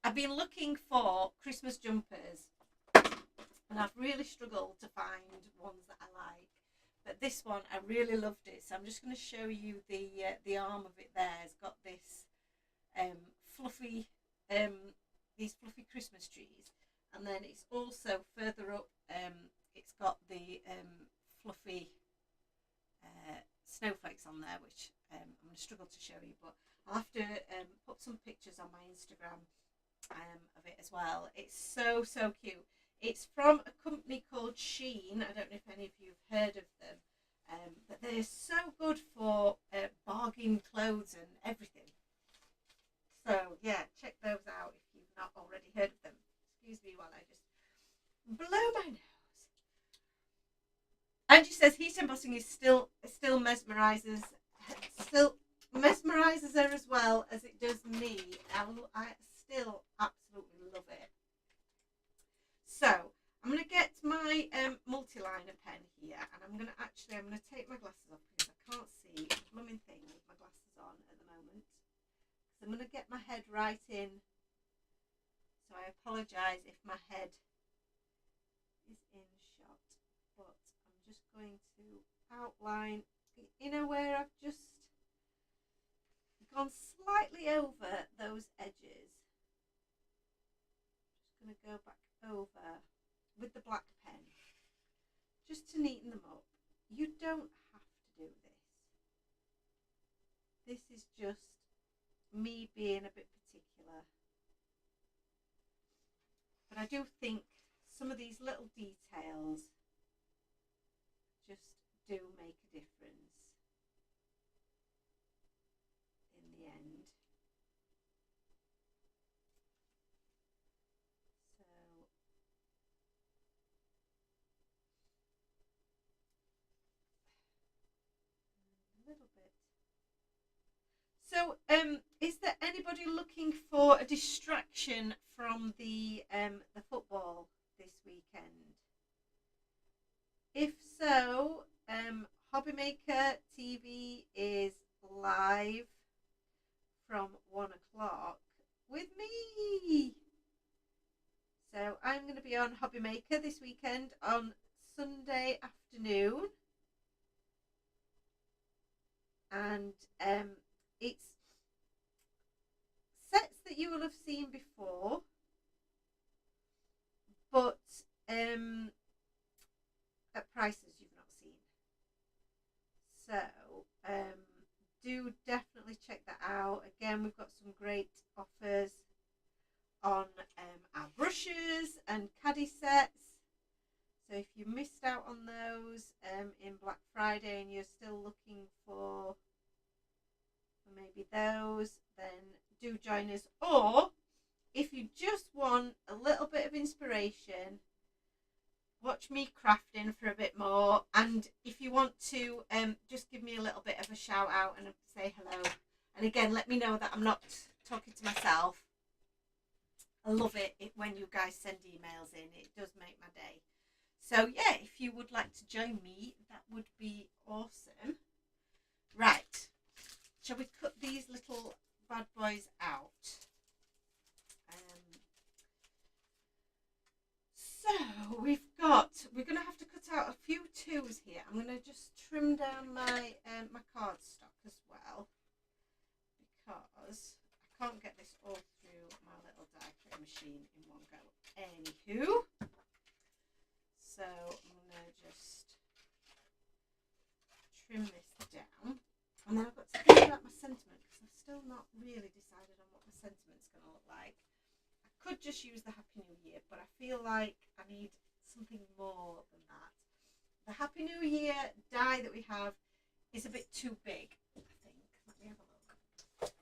S1: I've been looking for Christmas jumpers and I've really struggled to find ones that I like. But this one, I really loved it. So I'm just going to show you the arm of it there. It's got this fluffy, these fluffy Christmas trees. And then it's also further up, it's got the fluffy snowflakes on there, which I'm going to struggle to show you. But I'll have to put some pictures on my Instagram of it as well. It's so, so cute. It's from a company called Shein. I don't know if any of you have heard of them, but they're so good for bargain clothes and everything. So yeah, check those out if you've not already heard of them. Excuse me while I just blow my nose. Angie says heat embossing is still mesmerizes her as well as it does me. I still absolutely love it. So I'm going to get my multi-liner pen here, and I'm going to take my glasses off because I can't see a blooming thing with my glasses on at the moment. So I'm going to get my head right in. So I apologise if my head is in shot, but I'm just going to outline the inner where I've just gone slightly over those edges. Just going to go back over with the black pen just to neaten them up. You don't have to do this. This is just me being a bit particular. But I do think some of these little details just do make a difference in the end. So a little bit. So is there anybody looking for a distraction from the football this weekend? If so, Hobbymaker TV is live from 1 o'clock with me. So I'm going to be on Hobbymaker this weekend on Sunday afternoon, and it's sets that you will have seen before, but at prices you've not seen. So do definitely check that out. Again, we've got some great offers on our brushes and caddy sets. So if you missed out on those in Black Friday and you're still looking for maybe those, then do join us. Or if you just want a little bit of inspiration, watch me crafting for a bit more. And if you want to just give me a little bit of a shout out and say hello, and again, let me know that I'm not talking to myself. I love it when you guys send emails in. It does make my day. So yeah, if you would like to join me, that would be awesome. Right, shall we cut these little bad boys out? So we're going to have to cut out a few twos here. I'm going to just trim down my my cardstock as well, because I can't get this all through my little die cutting machine in one go. Anywho, so I'm going to just trim this down, and then I've got to think about my sentiment, because I've still not really decided on what my sentiment's could just use the Happy New Year, but I feel like I need something more than that. The Happy New Year die that we have is a bit too big, I think. Let me have a look.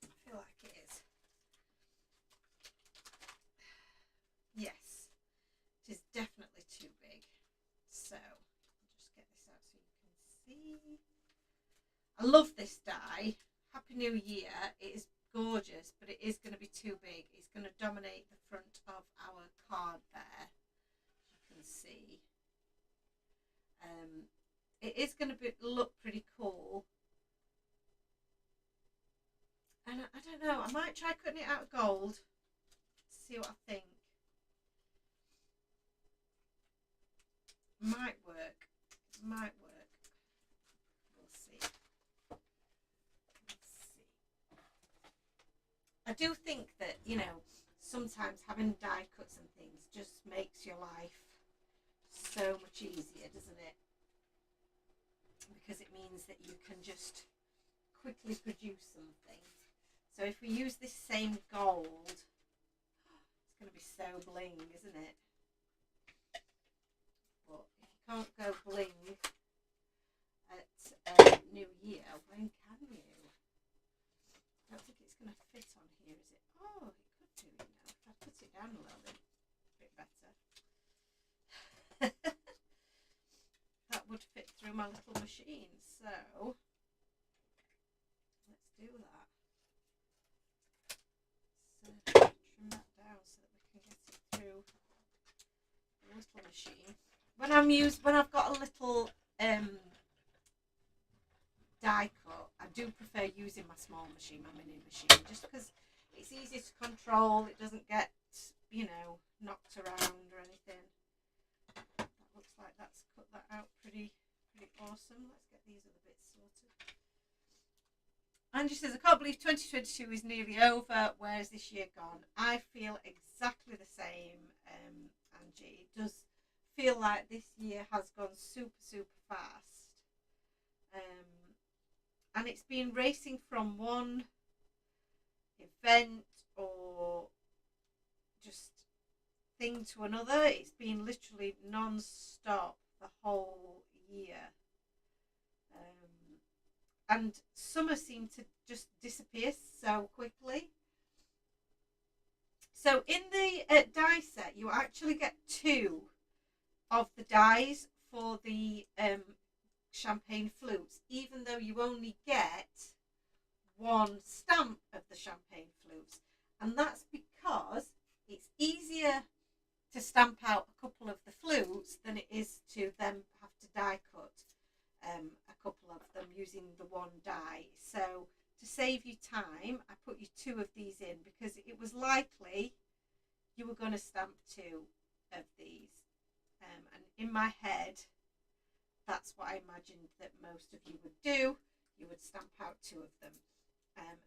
S1: I feel like it is. Yes, it is definitely too big. So I'll just get this out so you can see. I love this die. Happy New Year. It is gorgeous, but it is going to be too big. It's going to dominate the front of our card there. You can see. It is going to look pretty cool. And I don't know, I might try cutting it out of gold. See what I think. Might work. Might work. We'll see. Let's see. I do think that, you know, sometimes having die cuts and things just makes your life so much easier, doesn't it? Because it means that you can just quickly produce something. So if we use this same gold, it's going to be so bling, isn't it? But if you can't go bling at New Year, when can you? I don't think it's going to fit on here, is it? Oh, it could do, you know, if I put it down a little bit better. That would fit through my little machine, so let's do that. So trim that down so that we can get it through the little machine. When I've got a little die cut, I do prefer using my small machine, my mini machine, just because it's easy to control. It doesn't get, you know, knocked around or anything. That looks like that's cut that out pretty awesome. Let's get these other bits sorted. Angie says, I can't believe 2022 is nearly over. Where's this year gone? I feel exactly the same, Angie. It does feel like this year has gone super fast. And it's been racing from one event or just thing to another. It's been literally non-stop the whole year. And summer seemed to just disappear so quickly. So in the die set, you actually get 2 of the dies for the champagne flutes, even though you only get 1 stamp of the champagne flutes. And that's because it's easier to stamp out a couple of the flutes than it is to then have to die cut a couple of them using the 1 die. So to save you time, I put you 2 of these in because it was likely you were going to stamp 2 of these. And in my head, that's what I imagined that most of you would do. You would stamp out 2 of them. And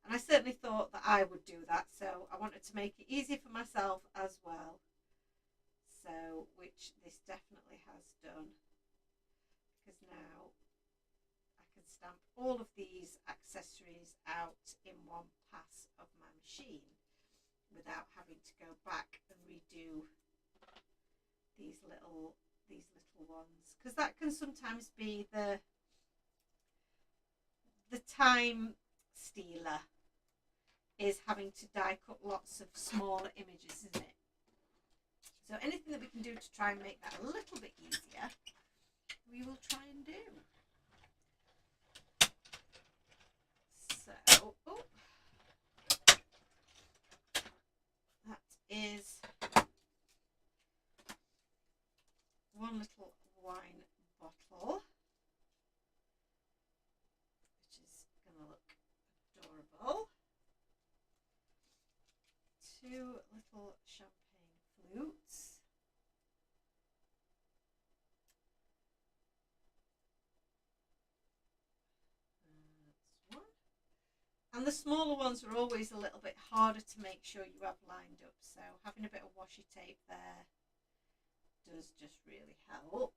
S1: I certainly thought that I would do that. So I wanted to make it easy for myself as well. So, which this definitely has done. Because now I can stamp all of these accessories out in 1 pass of my machine without having to go back and redo these little ones, because that can sometimes be the time stealer, is having to die cut lots of smaller images, isn't it? So anything that we can do to try and make that a little bit easier, we will try and do. So, that is 1 little wine bottle, which is going to look adorable. 2 little champagne flutes. That's 1. And the smaller ones are always a little bit harder to make sure you have lined up. So having a bit of washi tape there does just really help.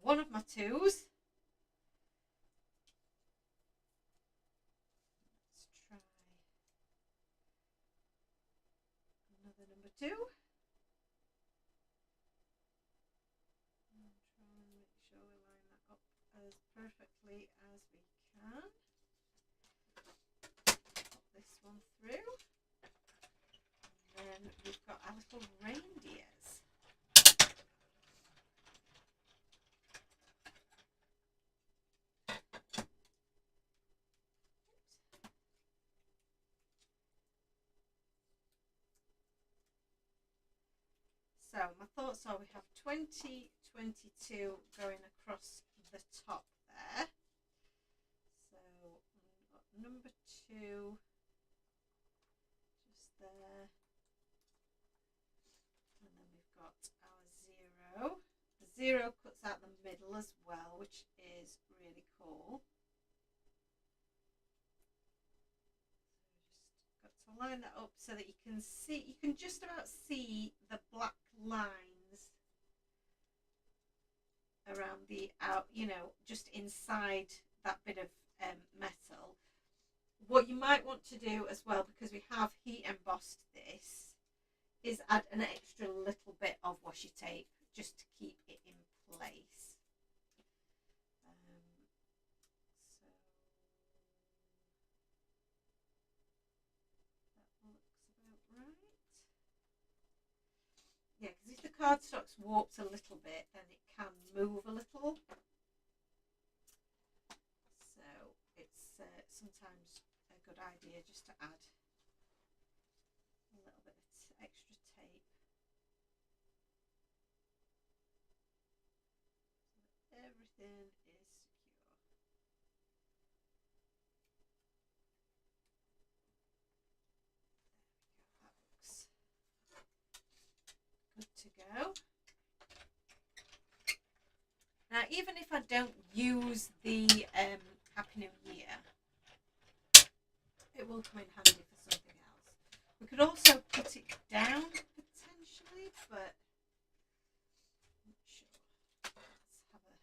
S1: And then 1 of my 2s. do. And try and make sure we line that up as perfectly as we can. Pop this one through. And then we've got our little reindeers. So my thoughts are we have 2022 going across the top there. So we've got number 2 just there. And then we've got our 0. The 0 cuts out the middle as well, which is really cool. So just got to line that up so that you can see, you can just about see the black lines around the out, you know, just inside that bit of metal. What you might want to do as well, because we have heat embossed this, is add an extra little bit of washi tape just to keep it in place. So that looks about right. Yeah, because if the cardstock's warped a little bit, then it can move a little. So it's sometimes a good idea just to add a little bit of extra tape. So that everything is secure. There we go, that looks good to go. Now, even if I don't use the Happy New Year, it will come in handy for something else. We could also put it down potentially, but I'm not sure. Let's have a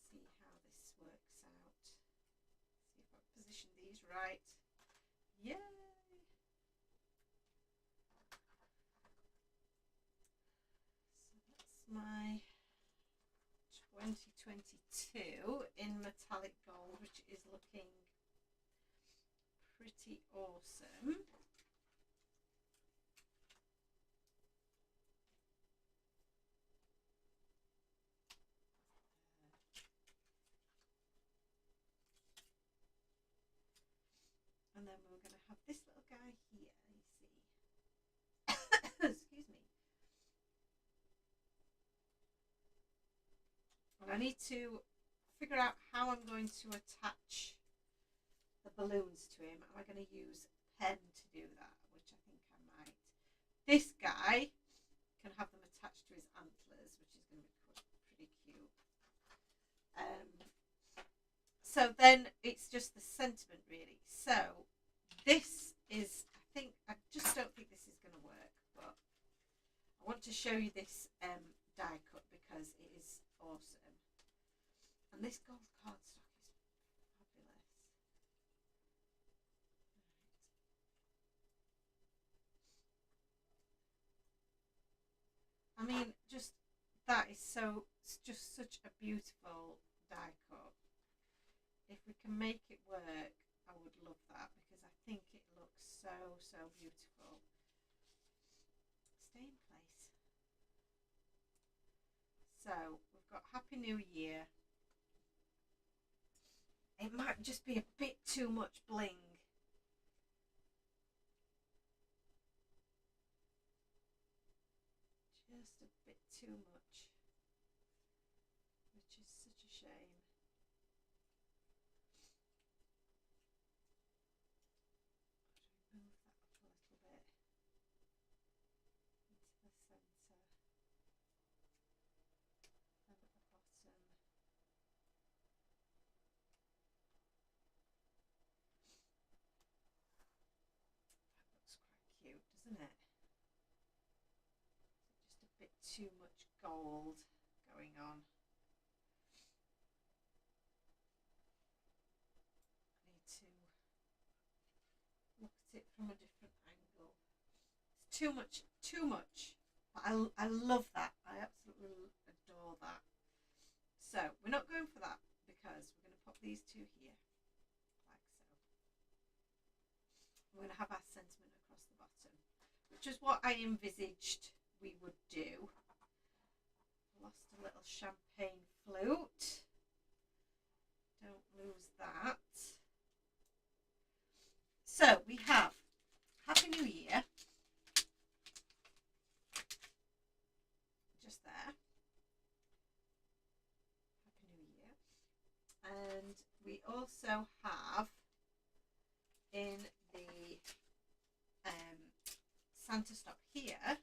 S1: see how this works out. See if I position these right. Yay! So that's my 2022 in metallic gold, which is looking pretty awesome. And then we're going to have this little guy here, you see. Excuse me. And I need to figure out how I'm going to attach the balloons to him. Am I going to use a pen to do that? Which I think I might. This guy can have them attached to his antlers, which is going to be pretty cute. So then it's just the sentiment, really. So this is, I just don't think this is going to work, but I want to show you this die cut because it is awesome. And this gold cardstock is fabulous. I mean, just that is so, it's just such a beautiful die cut. If we can make it work, I would love that because I think it looks so, so beautiful. Stay in place. So we've got Happy New Year. It might just be a bit too much bling. Just a bit too much, which is such a shame. Move that up a little bit into the centre, and at the bottom. That looks quite cute, doesn't it? Just a bit too much gold going on. I need to look at it from a different angle. It's too much, too much. But I love that. I absolutely adore that. So we're not going for that because we're going to pop these two here, like so. We're going to have our sentiment across the bottom, which is what I envisaged we would do. Lost a little champagne flute. Don't lose that. So we have Happy New Year. Just there. Happy New Year. And we also have in the Santa stop here,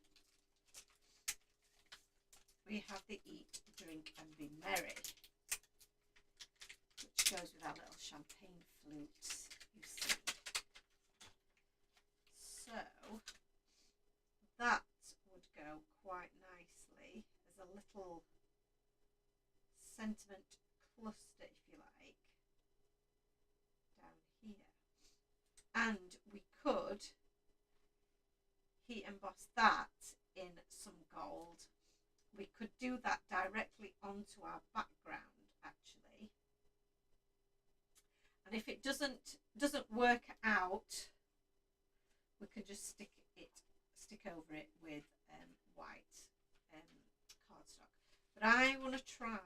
S1: we have the Eat, Drink and Be Merry, which goes with our little champagne flutes, you see. So that would go quite nicely as a little sentiment cluster, if you like, down here. And we could heat emboss that in some gold. We could do that directly onto our background, actually. And if it doesn't work out, we can just stick over it with white cardstock. But I want to try,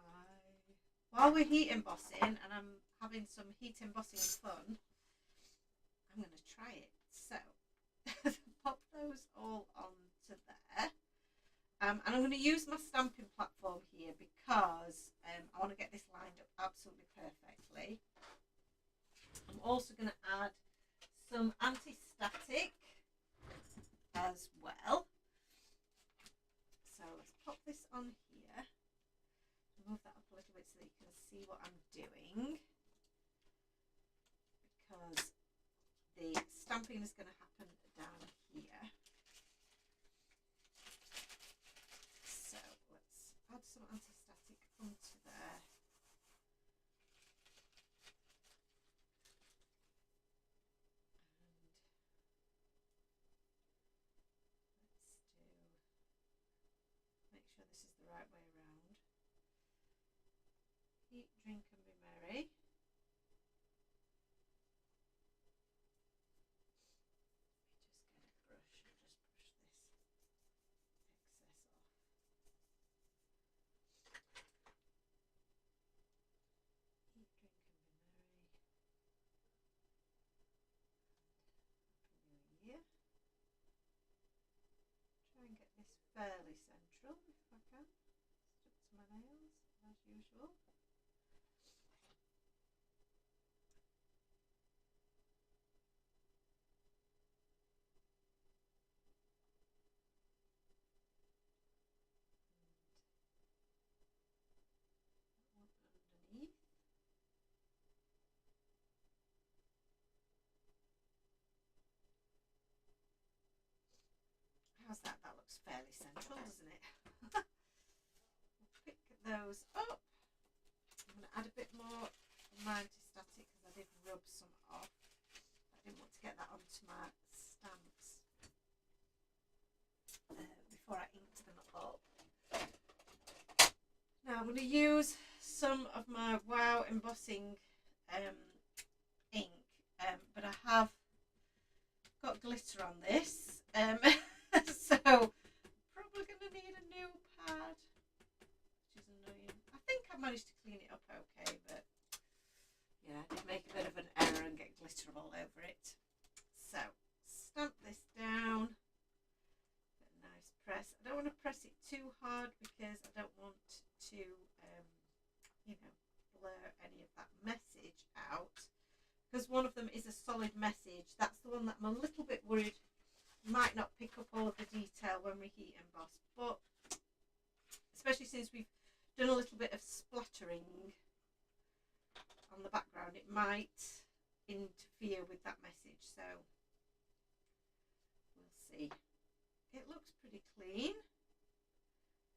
S1: while we're heat embossing, and I'm having some heat embossing fun, I'm going to try it. So pop those all onto there. And I'm going to use my stamping platform here because I want to get this lined up absolutely perfectly. I'm also going to add some anti-static as well. So let's pop this on here. Move that up a little bit so that you can see what I'm doing, because the stamping is going to happen down here. So let's add some anti-static onto there. Make sure this is the right way around. Eat, drink and be merry. Let me just get a brush and just brush this excess off. Eat, drink and be merry. Happy New Year. Try and get this fairly central if I can. Stuck to my nails as usual. Underneath. How's that? That looks fairly central, doesn't it? We'll pick those up. I'm going to add a bit more of my anti-static because I did rub some off. I didn't want to get that onto my stamps before I inked them up. Now I'm going to use some of my Wow embossing ink, but I have got glitter on this, so probably going to need a new pad, which is annoying. I think I managed to clean it up okay, but yeah, I did make a bit of an error and get glitter all over it. So stamp this down, get a nice press. I don't want to press it too hard because I don't want to you know, blur any of that message out, because one of them is a solid message. That's the one that I'm a little bit worried might not pick up all of the detail when we heat emboss, but especially since we've done a little bit of splattering on the background, it might interfere with that message, so we'll see. It looks pretty clean.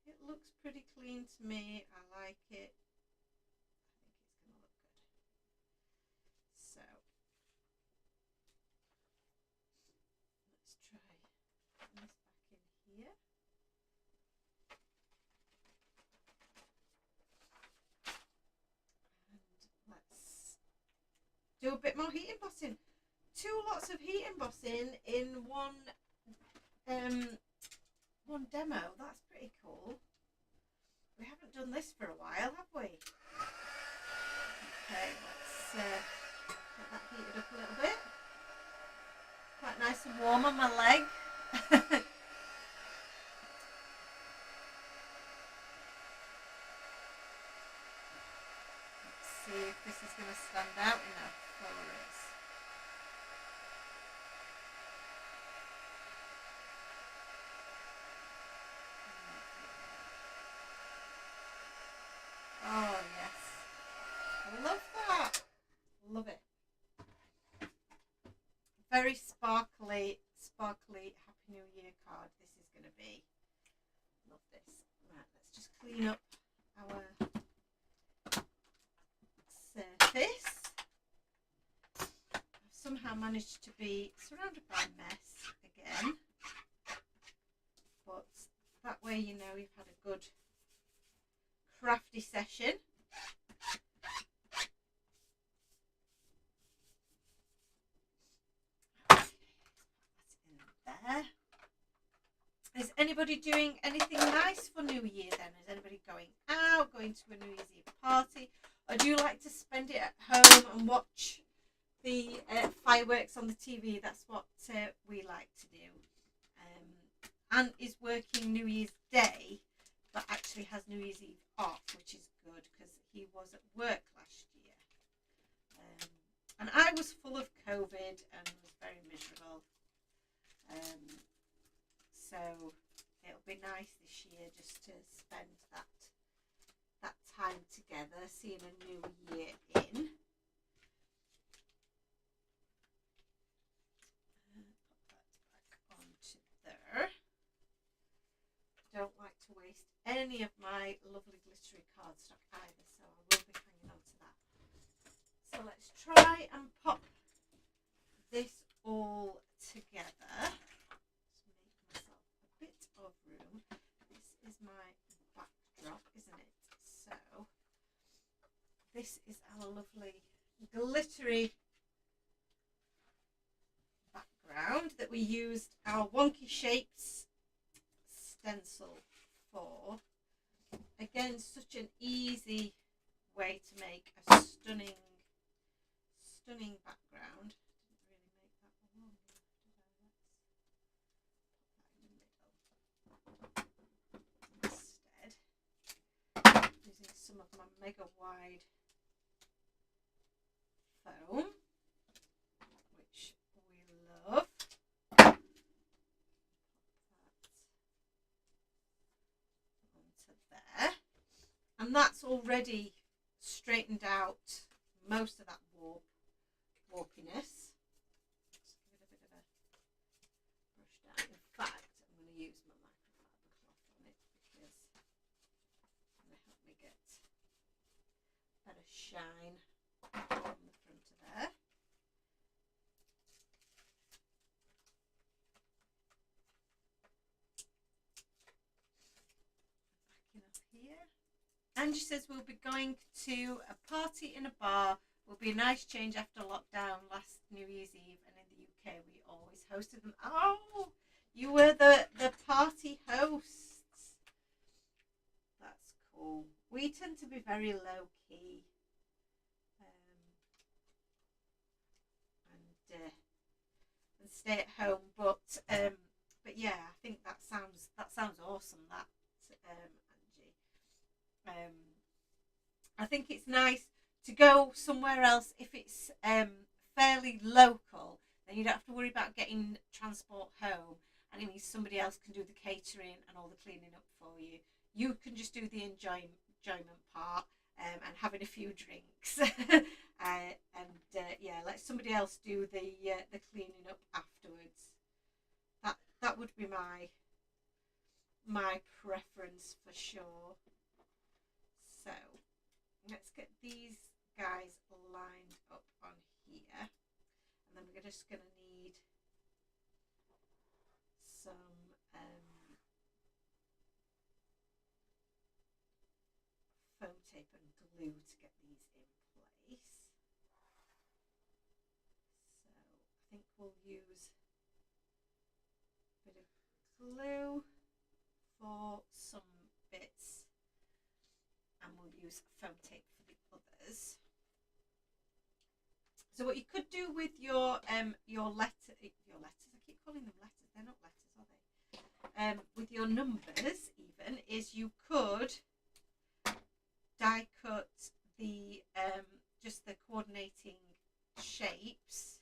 S1: It looks pretty clean to me. I like it. I think it's going to look good. So let's try putting this back do a bit more heat embossing. 2 lots of heat embossing in one demo. That's pretty cool. We haven't done this for a while, have we? Okay, let's get that heated up a little bit. Quite nice and warm on my leg. Let's see if this is going to stand out enough for us. Oh yes, love that, love it. Very sparkly Happy New Year card this is going to be. Love this. Right, let's just clean up our surface. I've somehow managed to be surrounded by mess again, but that way you know you've had a good crafty session. That's in there. Is anybody doing anything nice for New Year then? Is anybody going out, going to a New Year's Eve party? Or do you like to spend it at home and watch the fireworks on the TV? That's what we like to do. Ant is working New Year's Day, but actually has New Year's Eve off, which is good because he was at work last year. And I was full of COVID and was very miserable. So it'll be nice this year just to spend that time together, seeing a new year in. Put that back onto there. Don't like to waste any of my lovely glittery cardstock either, so I will be hanging on to that. So let's try and pop this all together. Of room. This is my backdrop, isn't it? So this is our lovely glittery background that we used our Wonky Shapes stencil for. Again, such an easy way to make a stunning background. Using some of my mega wide foam, which we love. Put that onto there, and that's already straightened out most of that warpiness. Just give it a bit of a brush down. In fact, I'm going to use my microfiber cloth on it because it's going to help me get better shine on the front of there. Backing up here. Angie says we'll be going to a party in a bar. Will be a nice change after lockdown last New Year's Eve, and in the UK we always hosted them. Oh, you were the party hosts. That's cool. We tend to be very low key, and stay at home. But yeah, I think that sounds awesome. That Angie. I think it's nice to go somewhere else if it's fairly local. Then you don't have to worry about getting transport home, and it means somebody else can do the catering and all the cleaning up for you. You can just do the enjoyment part and having a few drinks, yeah, let somebody else do the cleaning up afterwards. That would be my preference for sure. So let's get these guys lined up on here, and then we're just going to need some foam tape and glue to get these in place. think we'll use a bit of glue for some bits, and we'll use foam tape for the others. So what you could do with your letters, I keep calling them letters, they're not letters, are they? With your numbers even, is you could die cut the just the coordinating shapes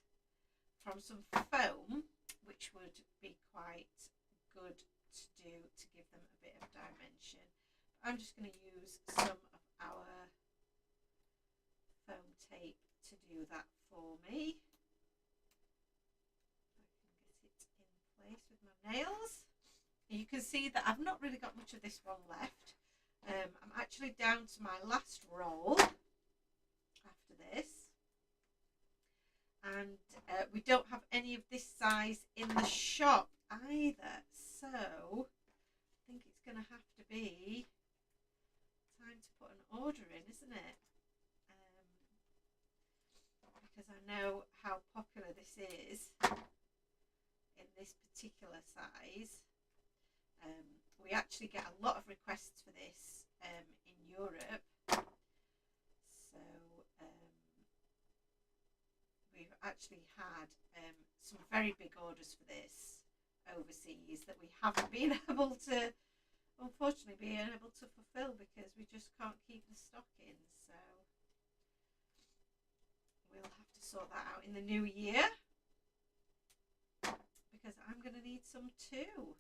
S1: from some foam, which would be quite good to do to give them a bit of dimension. I'm just going to use some of our foam tape to do that for me. I can get it in place with my nails. And you can see that I've not really got much of this one left. I'm actually down to my last roll after this, and we don't have any of this size in the shop either, so I think it's going to have to be time to put an order in, isn't it? Because I know how popular this is in this particular size. We actually get a lot of requests for this in Europe, so we've actually had some very big orders for this overseas that we haven't been able to, unfortunately, fulfill because we just can't keep the stock in. So we'll have to sort that out in the new year, because I'm going to need some too.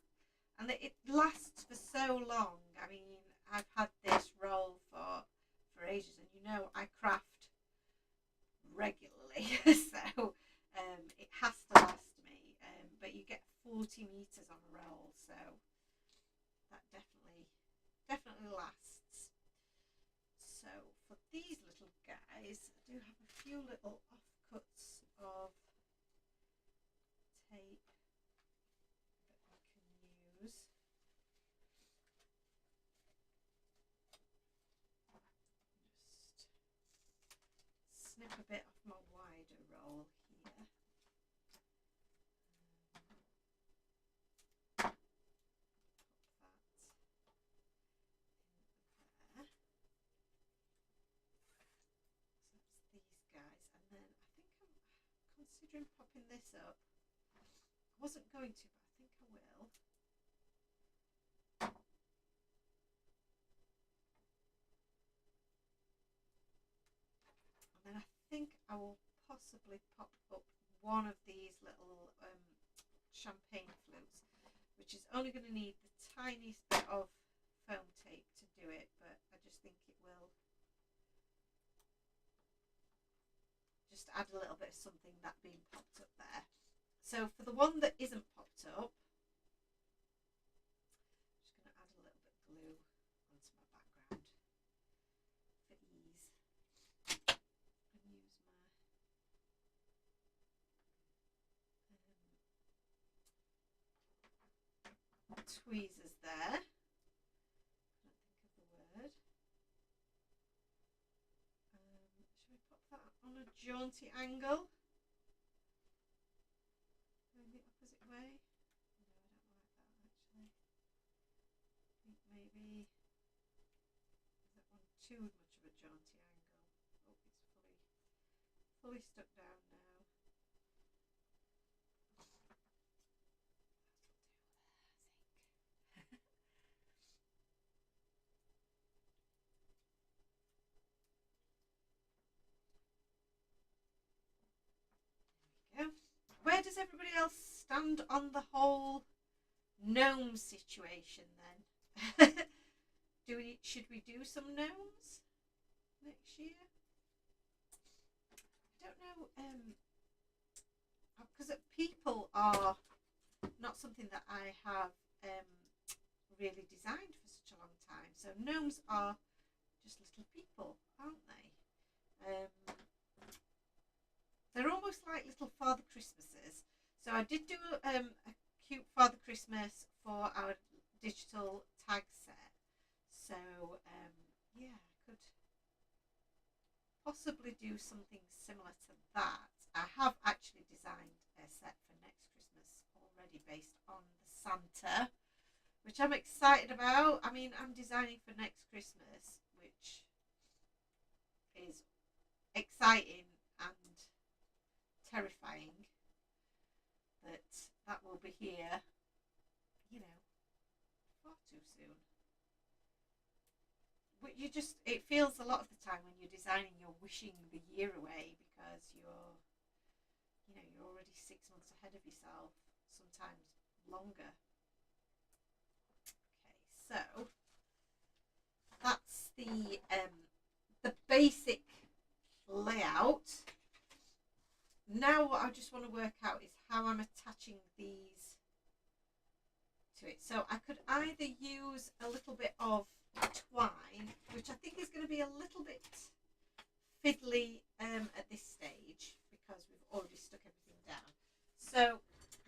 S1: And it lasts for so long. I mean, I've had this roll for ages, and you know I craft regularly, so it has to last me. But you get 40 meters on a roll, so that definitely lasts. So for these little guys, I do have a few little offcuts of tape that I can use. Just snip a bit off my wider roll here. Put that in there. So that's these guys, and then I think I'm considering popping this up. I wasn't going to, but I think I will. And then I think I will possibly pop up one of these little champagne flutes, which is only going to need the tiniest bit of foam tape to do it, but I just think it will just add a little bit of something that being popped up there. So for the one that isn't popped up, I'm just going to add a little bit of glue onto my background for ease, and use my tweezers there. I can't think of the word. Should we pop that on a jaunty angle? Going the opposite way? No, I don't like that actually. I think maybe, is that one too much of a jaunty angle? Oh, it's fully stuck down now. There we go. Where does everybody else stand on the whole gnome situation then? Should we do some gnomes next year? I don't know, because people are not something that I have really designed for such a long time. So gnomes are just little people, aren't they? They're almost like little Father Christmases. So I did do a cute Father Christmas for our digital tag set. So yeah, I could possibly do something similar to that. I have actually designed a set for next Christmas already based on the Santa, which I'm excited about. I mean, I'm designing for next Christmas, which is exciting and terrifying that that will be here, you know, far too soon. But it feels a lot of the time when you're designing, you're wishing the year away because you're already 6 months ahead of yourself, sometimes longer. Okay, so that's the basic layout. Now what I just want to work out is how I'm attaching these to it. So I could either use a little bit of twine, which I think is going to be a little bit fiddly at this stage because we've already stuck everything down. So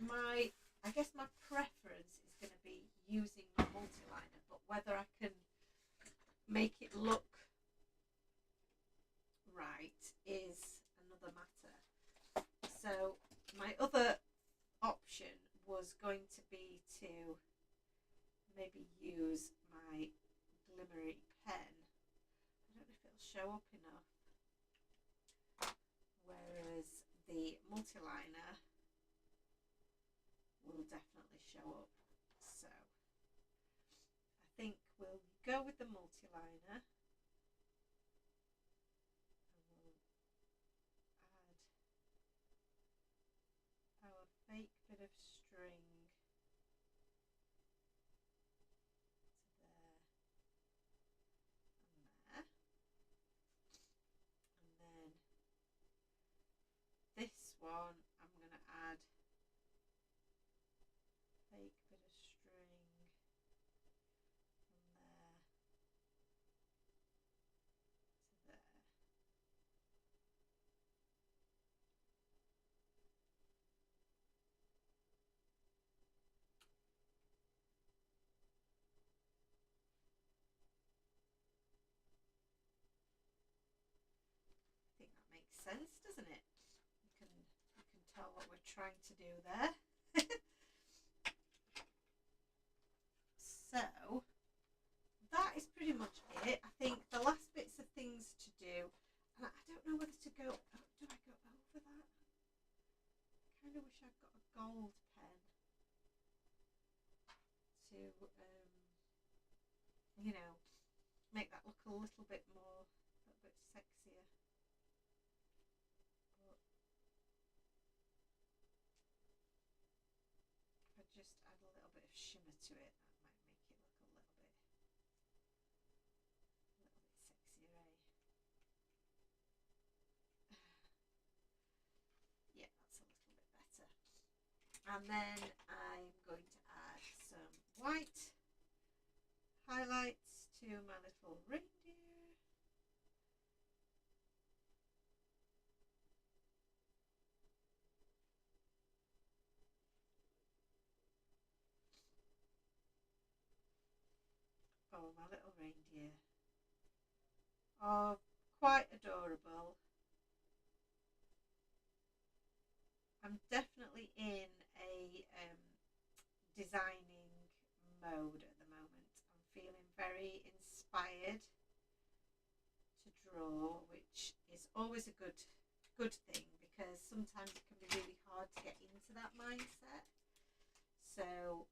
S1: I guess my preference is going to be using my multi-liner, but whether I can make it look right is another matter. So my other option was going to be to maybe use my glimmery pen. I don't know if it'll show up enough. Whereas the multi-liner will definitely show up. So I think we'll go with the multi-liner. And we'll add our fake bit of string this one, I'm going to add a fake bit of string from there to there. I think that makes sense, doesn't it? You can tell what we're trying to do there. So that is pretty much it. I think the last bits of things to do, and I don't know whether to go, do I go over that? I kind of wish I'd got a gold pen to, make that look a little bit more, a little bit sexier. But if I just add a little bit of shimmer to it, that might make it look a little bit sexier, eh? Yeah, that's a little bit better. And then I'm going to add some white highlights to my little reindeer. Oh, my little reindeer. Oh, quite adorable. I'm definitely in a designing mode at the moment. I'm feeling very inspired to draw, which is always a good thing because sometimes it can be really hard to get into that mindset. So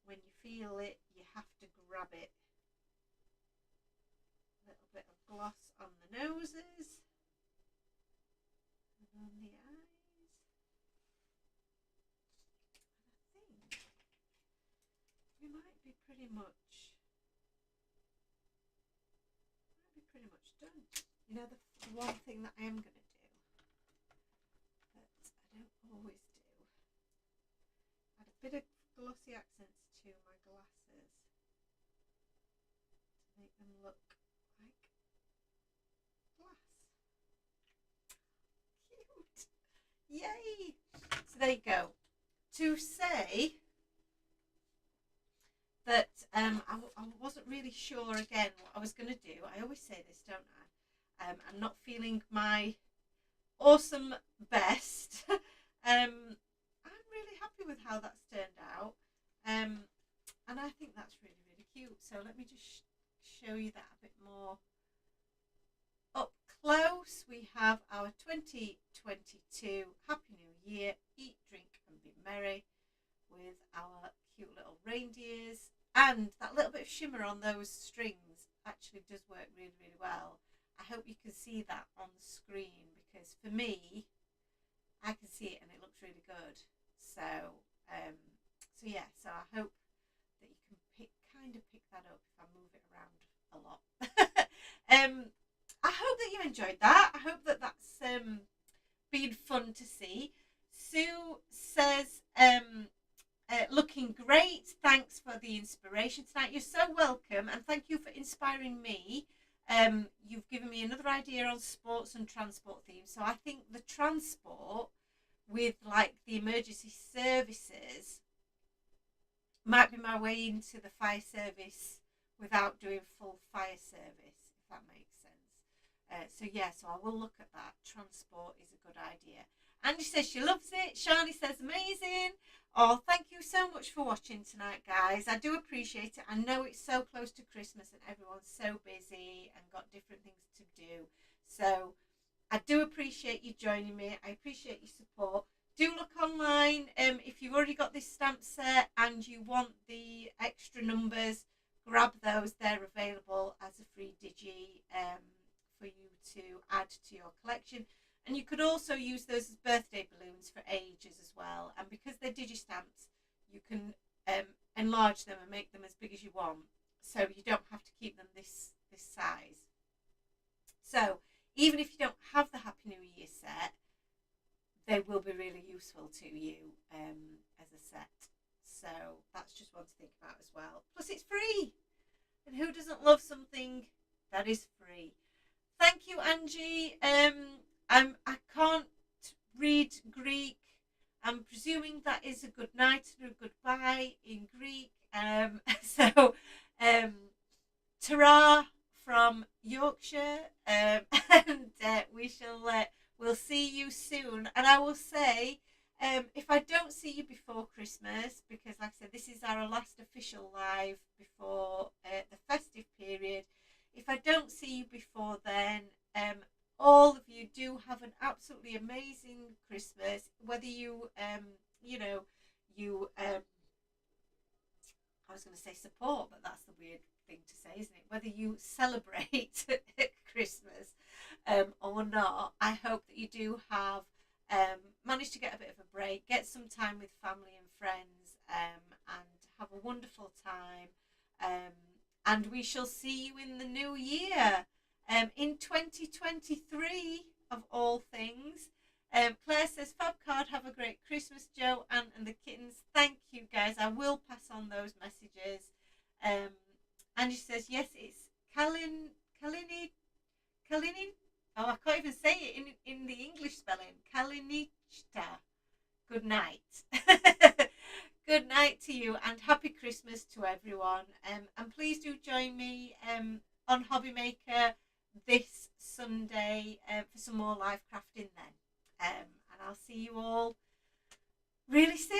S1: when you feel it, you have to grab it. A little bit of gloss on the noses and on the eyes. And I think we might be pretty much done. You know, the one thing that I am going to do that I don't always do, add a bit of glossy accents to my glasses to make them look like glass. Cute! Yay! So there you go. To say that I wasn't really sure again what I was going to do. I always say this, don't I? I'm not feeling my awesome best. I'm really happy with how that's turned out. And I think that's really, really cute. So let me just show you that a bit more up close. We have our 2022 Happy New Year, eat, drink and be merry, with our cute little reindeers. And that little bit of shimmer on those strings actually does work really, really well. I hope you can see that on the screen, because for me, I can see it and it looks really good. So yeah, so I hope that you can kind of pick that up if I move it around a lot. I hope that you enjoyed that. I hope that that's been fun to see. Sue says, looking great. Thanks for the inspiration tonight. You're so welcome, and thank you for inspiring me. You've given me another idea on sports and transport themes. So I think the transport with like the emergency services might be my way into the fire service without doing full fire service, if that makes sense. So I will look at that. Transport is a good idea. Angie says she loves it. Shani says amazing. Oh, thank you so much for watching tonight, guys. I do appreciate it. I know it's so close to Christmas and everyone's so busy and got different things to do. So I do appreciate you joining me. I appreciate your support. Do look online. If you've already got this stamp set and you want the extra numbers, grab those. They're available as a free digi for you to add to your collection. And you could also use those as birthday balloons for ages as well. And because they're digi-stamps, you can enlarge them and make them as big as you want. So you don't have to keep them this size. So even if you don't have the Happy New Year set, they will be really useful to you as a set. So that's just one to think about as well. Plus it's free. And who doesn't love something that is free? Thank you, Angie. I can't read Greek. I'm presuming that is a good night and a goodbye in Greek. Ta-ra from Yorkshire, and we'll see you soon. And I will say, if I don't see you before Christmas, because like I said, this is our last official live before the festive period. If I don't see you before then, all of you do have an absolutely amazing Christmas. Whether you, I was going to say support, but that's the weird thing to say, isn't it? Whether you celebrate Christmas or not, I hope that you do have managed to get a bit of a break, get some time with family and friends, and have a wonderful time. And we shall see you in the new year. In 2023, of all things. Claire says, fab card, have a great Christmas, Joe, Anne and the kittens. Thank you, guys. I will pass on those messages. Angie says, yes, it's Kalinin. Oh, I can't even say it in the English spelling. Kalinichta. Good night. Good night to you, and happy Christmas to everyone. And please do join me on Hobby Maker this Sunday for some more live crafting then. And I'll see you all really soon.